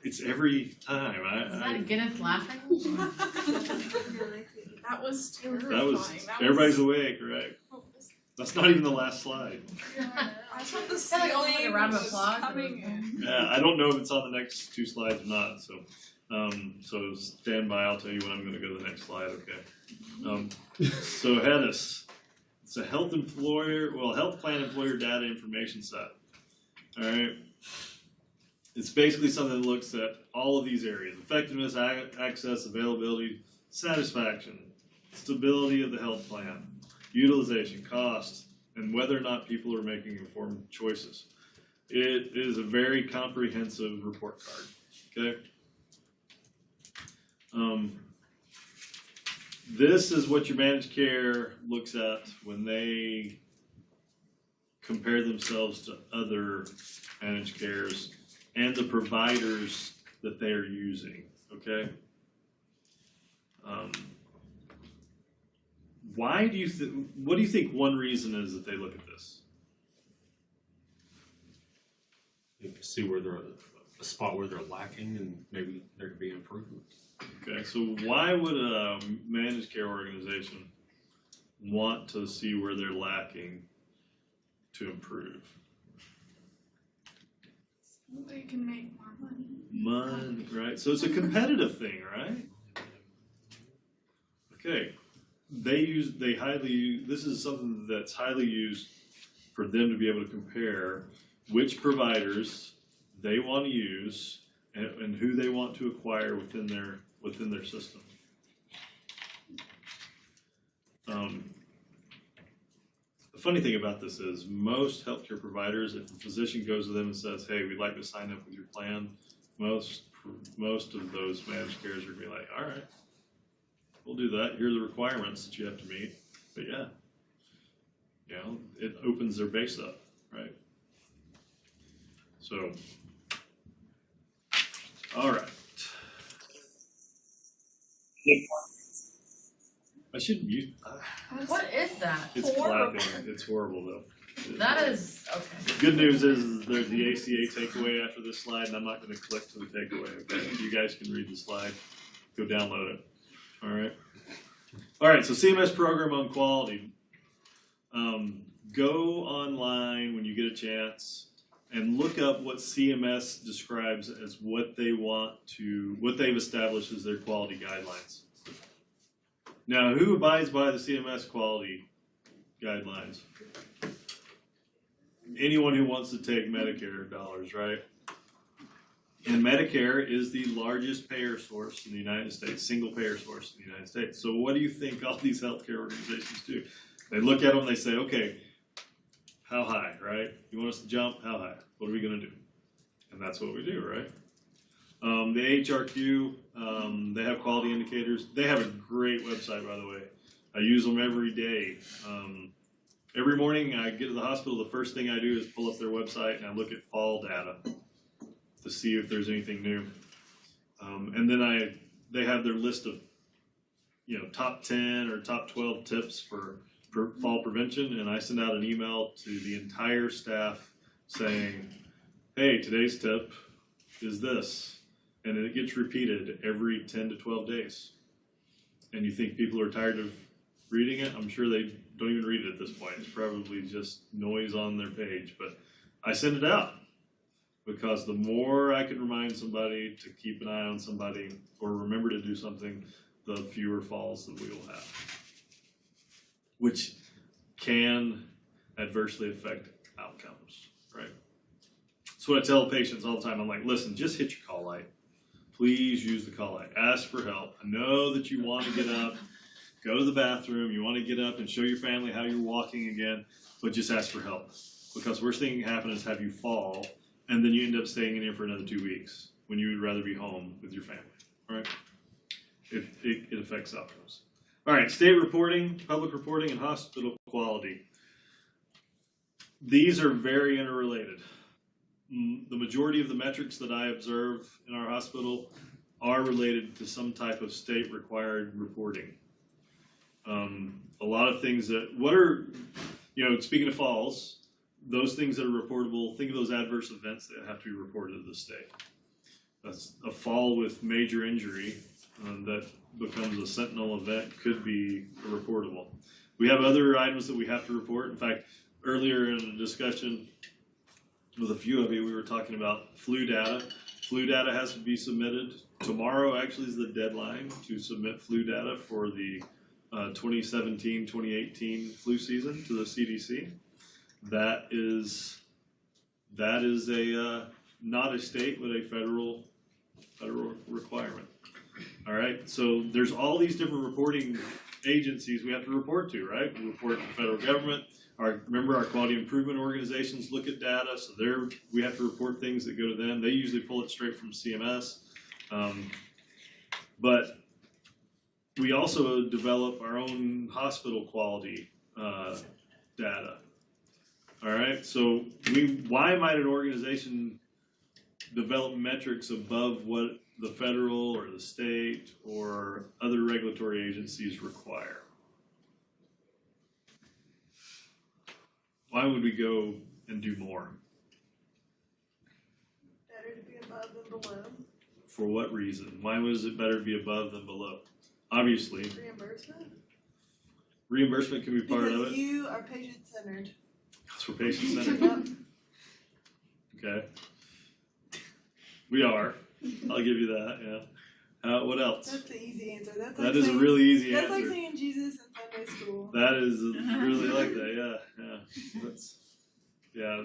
A: It's every time,
D: Is that a
A: I
D: Guinness laughing?
C: That was terrifying.
A: that was,
C: That
A: everybody's
C: was-
A: awake, right? That's not even the last slide.
C: I thought the
G: Sound like almost like a
C: ceiling
G: round of
C: was
G: applause.
C: coming in.
A: Yeah, I don't know if it's on the next two slides or not, so, so stand by, I'll tell you when I'm gonna go to the next slide, okay? So HEDIS, it's a health plan employer data information set, alright? It's basically something that looks at all of these areas: effectiveness, access, availability, satisfaction, stability of the health plan, utilization, cost, and whether or not people are making informed choices. It is a very comprehensive report card, okay? This is what your managed care looks at when they compare themselves to other managed cares and the providers that they are using, okay? Why do you what do you think one reason is that they look at this?
F: You can see where they're a spot where they're lacking, and maybe there could be improvement.
A: Okay, so why would a managed care organization want to see where they're lacking to improve?
C: They can make more money.
A: Money, right? So it's a competitive thing, right? Okay, this is something that's highly used for them to be able to compare which providers they want to use and who they want to acquire within their system. The funny thing about this is most healthcare providers, if a physician goes to them and says, "Hey, we'd like to sign up with your plan," most of those managed cares are gonna be like, "All right, we'll do that. Here are the requirements that you have to meet." But yeah, you know, it opens their base up, right? So, all right. I should mute.
G: What is that?
A: It's clapping. It's horrible though.
G: That is okay.
A: Good news is there's the ACA takeaway after this slide, and I'm not going to click to the takeaway. Okay, you guys can read the slide. Go download it. All right. All right. So CMS program on quality. Go online when you get a chance and look up what CMS describes as what they've established as their quality guidelines. Now, who abides by the CMS quality guidelines? Anyone who wants to take Medicare dollars, right? And Medicare is the largest payer source in the United States, single payer source in the United States. So what do you think all these healthcare organizations do? They look at them and they say, okay, how high, right? You want us to jump? How high? What are we gonna do? And that's what we do, right? The HRQ, they have quality indicators. They have a great website, by the way. I use them every day. Every morning I get to the hospital, the first thing I do is pull up their website and I look at fall data to see if there's anything new. And then they have their list of, top 10 or top 12 tips for fall prevention, and I send out an email to the entire staff saying, hey, today's tip is this. And it gets repeated every 10 to 12 days. And you think people are tired of reading it? I'm sure they don't even read it at this point. It's probably just noise on their page. But I send it out because the more I can remind somebody to keep an eye on somebody or remember to do something, the fewer falls that we will have, which can adversely affect outcomes, right? That's what I tell patients all the time. I'm like, listen, just hit your call light. Please use the call light. Ask for help. I know that you want to get up, go to the bathroom, you want to get up and show your family how you're walking again, but just ask for help. Because worst thing that can happen is have you fall, and then you end up staying in here for another 2 weeks when you would rather be home with your family, right? It affects outcomes. All right, state reporting, public reporting, and hospital quality. these are very interrelated. The majority of the metrics that I observe in our hospital are related to some type of state required reporting. A lot of things that, speaking of falls, those things that are reportable, think of those adverse events that have to be reported to the state. That's a fall with major injury that becomes a sentinel event, could be reportable. We have other items that we have to report. In fact, earlier in the discussion with a few of you, we were talking about flu data. Flu data has to be submitted. Tomorrow actually is the deadline to submit flu data for the 2017-2018 flu season to the CDC. That is a not a state but a federal requirement. All right, so there's all these different reporting agencies we have to report to, right? We report to the federal government. Remember our quality improvement organizations look at data, so we have to report things that go to them. They usually pull it straight from CMS. But we also develop our own hospital quality data. All right, so why might an organization develop metrics above what the federal or the state or other regulatory agencies require? Why would we go and do more?
B: Better to be above than below.
A: For what reason? Why was it better to be above than below? Obviously,
B: Reimbursement?
A: reimbursement can be part of
B: Because
A: it.
B: you are patient-centered.
A: Because we're patient-centered.
B: Yep.
A: Okay. We are. I'll give you that, yeah. What else?
B: That's the easy answer. That's
A: That
B: like
A: is a
B: saying,
A: really easy
B: that's like
A: answer.
B: saying Jesus in Sunday school.
A: That is really like that, yeah.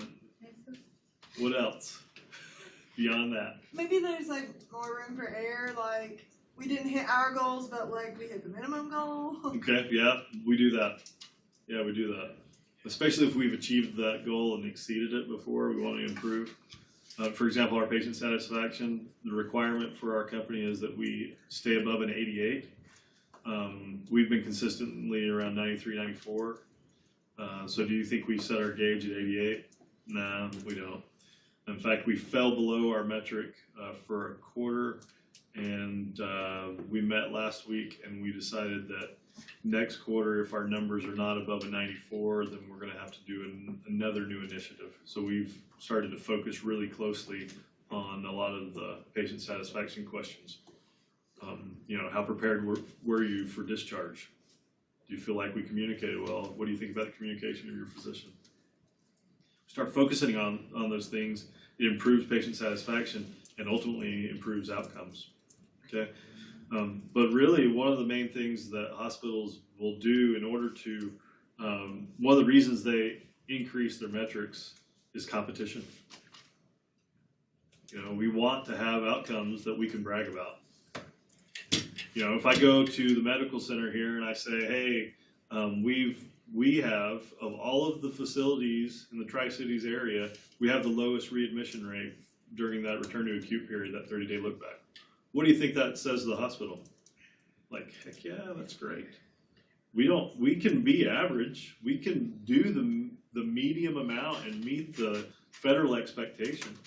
A: What else? Beyond that.
B: Maybe there's like more room for error, like we didn't hit our goals, but like we hit the minimum goal.
A: Okay, yeah, we do that. Yeah, we do that. Especially if we've achieved that goal and exceeded it before, we want to improve. For example, our patient satisfaction, the requirement for our company is that we stay above an 88. We've been consistently around 93, 94. So do you think we set our gauge at 88? No, we don't. In fact, we fell below our metric for a quarter, and we met last week and we decided that next quarter, if our numbers are not above a 94, then we're going to have to do another new initiative. So we've started to focus really closely on a lot of the patient satisfaction questions. How prepared were you for discharge? Do you feel like we communicated well? What do you think about the communication of your physician? Start focusing on those things. It improves patient satisfaction and ultimately improves outcomes. Okay. But really, one of the main things that hospitals will do in order to, one of the reasons they increase their metrics is competition. We want to have outcomes that we can brag about. If I go to the medical center here and I say, hey, we have, of all of the facilities in the Tri-Cities area, we have the lowest readmission rate during that return to acute period, that 30-day look back. What do you think that says to the hospital? Like, heck yeah, that's great. We can be average. We can do the medium amount and meet the federal expectation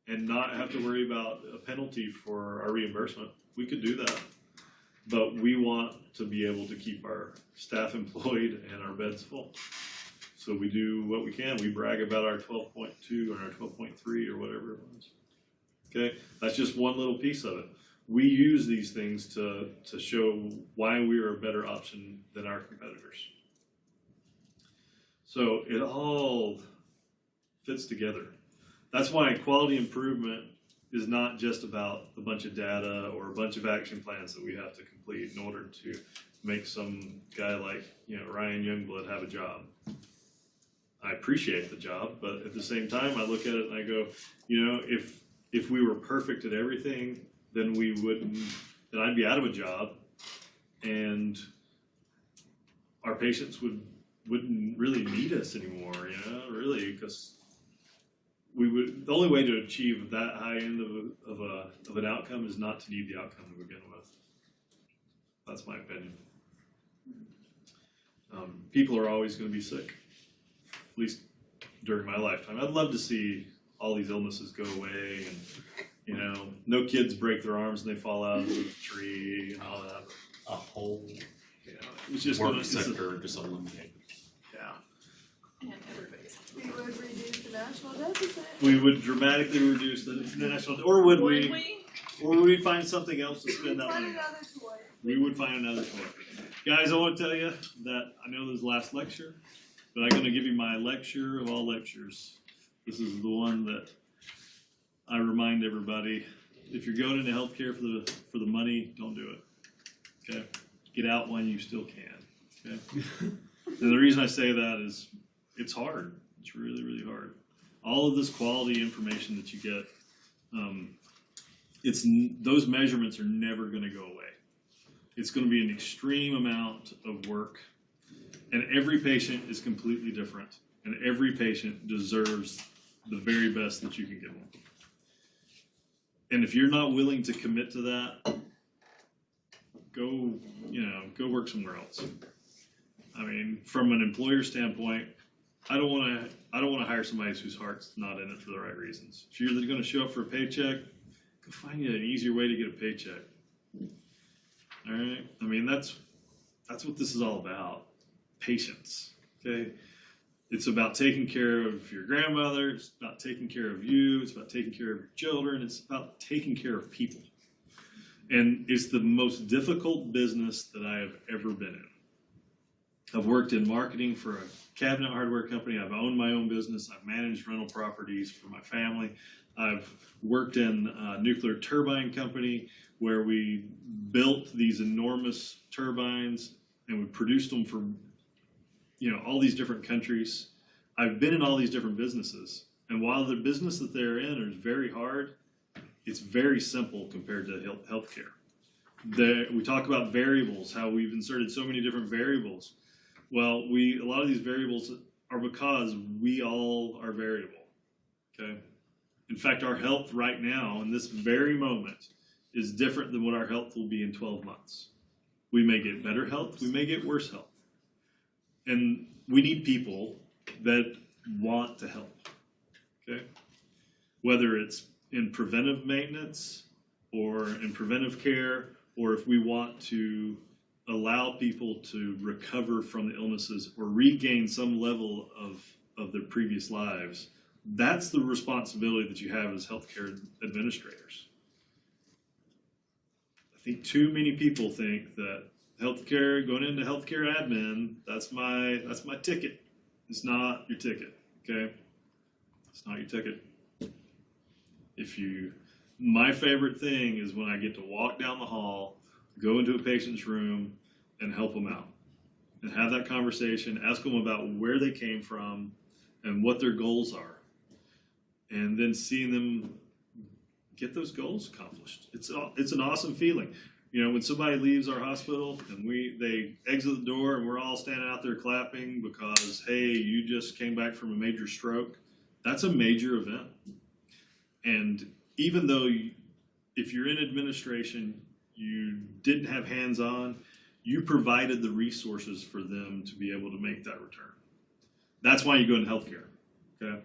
A: and not have to worry about a penalty for our reimbursement. We could do that. But we want to be able to keep our staff employed and our beds full. So we do what we can. We brag about our 12.2 or our 12.3 or whatever it was. Okay, that's just one little piece of it. We use these things to show why we are a better option than our competitors. So it all fits together. That's why quality improvement is not just about a bunch of data or a bunch of action plans that we have to complete in order to make some guy like Ryan Youngblood have a job. I appreciate the job, but at the same time, I look at it and I go, if we were perfect at everything, then then I'd be out of a job, and our patients wouldn't really need us anymore, really, because the only way to achieve that high end of an outcome is not to need the outcome to begin with. That's my opinion. People are always going to be sick. At least during my lifetime. I'd love to see all these illnesses go away and, you know, no kids break their arms and they fall out of the tree and all that.
F: A whole
A: You know, it's just
F: work
A: gonna, it's a-
F: sector just eliminated.
A: yeah.
C: And everybody's.
B: We would reduce the national deficit.
A: We would dramatically reduce the national, or would we? Or would we find something else to spend that
B: Find
A: money on?
B: another toy.
A: We would find another toy. Guys, I want to tell you that I know this is the last lecture, but I'm going to give you my lecture of all lectures. This is the one that I remind everybody: if you're going into healthcare for the money, don't do it. Okay, get out when you still can. Okay, and the reason I say that is it's hard. It's really, really hard. All of this quality information that you get, those measurements are never going to go away. It's going to be an extreme amount of work, and every patient is completely different, and every patient deserves the very best that you can give them. And if you're not willing to commit to that, go work somewhere else. I mean, from an employer standpoint, I don't want to hire somebody whose heart's not in it for the right reasons. If you're going to show up for a paycheck, go find you an easier way to get a paycheck. All right. I mean, that's what this is all about. Patience. Okay. It's about taking care of your grandmother. It's about taking care of you. It's about taking care of your children. It's about taking care of people. And it's the most difficult business that I have ever been in. I've worked in marketing for a cabinet hardware company. I've owned my own business. I've managed rental properties for my family. I've worked in a nuclear turbine company where we built these enormous turbines and we produced them for, all these different countries. I've been in all these different businesses. And while the business that they're in is very hard, it's very simple compared to healthcare. We talk about variables, how we've inserted so many different variables. Well, a lot of these variables are because we all are variable, okay? In fact, our health right now, in this very moment, is different than what our health will be in 12 months. We may get better health, we may get worse health. And we need people that want to help, okay? Whether it's in preventive maintenance or in preventive care, or if we want to allow people to recover from the illnesses or regain some level of their previous lives, that's the responsibility that you have as healthcare administrators. I think too many people think that healthcare, going into healthcare admin, that's my ticket. It's not your ticket, okay? It's not your ticket. My favorite thing is when I get to walk down the hall, go into a patient's room and help them out and have that conversation, ask them about where they came from and what their goals are, and then seeing them get those goals accomplished. It's an awesome feeling. When somebody leaves our hospital and they exit the door and we're all standing out there clapping because, hey, you just came back from a major stroke, that's a major event. And even though if you're in administration, you didn't have hands-on, you provided the resources for them to be able to make that return. That's why you go into healthcare, okay?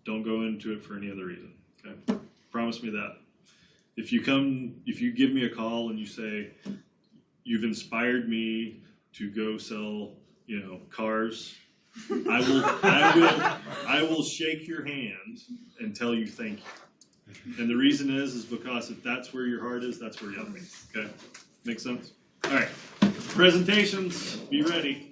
A: Don't go into it for any other reason, okay? Promise me that. If you give me a call and you say, you've inspired me to go sell, cars, I will shake your hand and tell you thank you. And the reason is because if that's where your heart is, that's where you'll be. Okay? Make sense? All right. Presentations, be ready.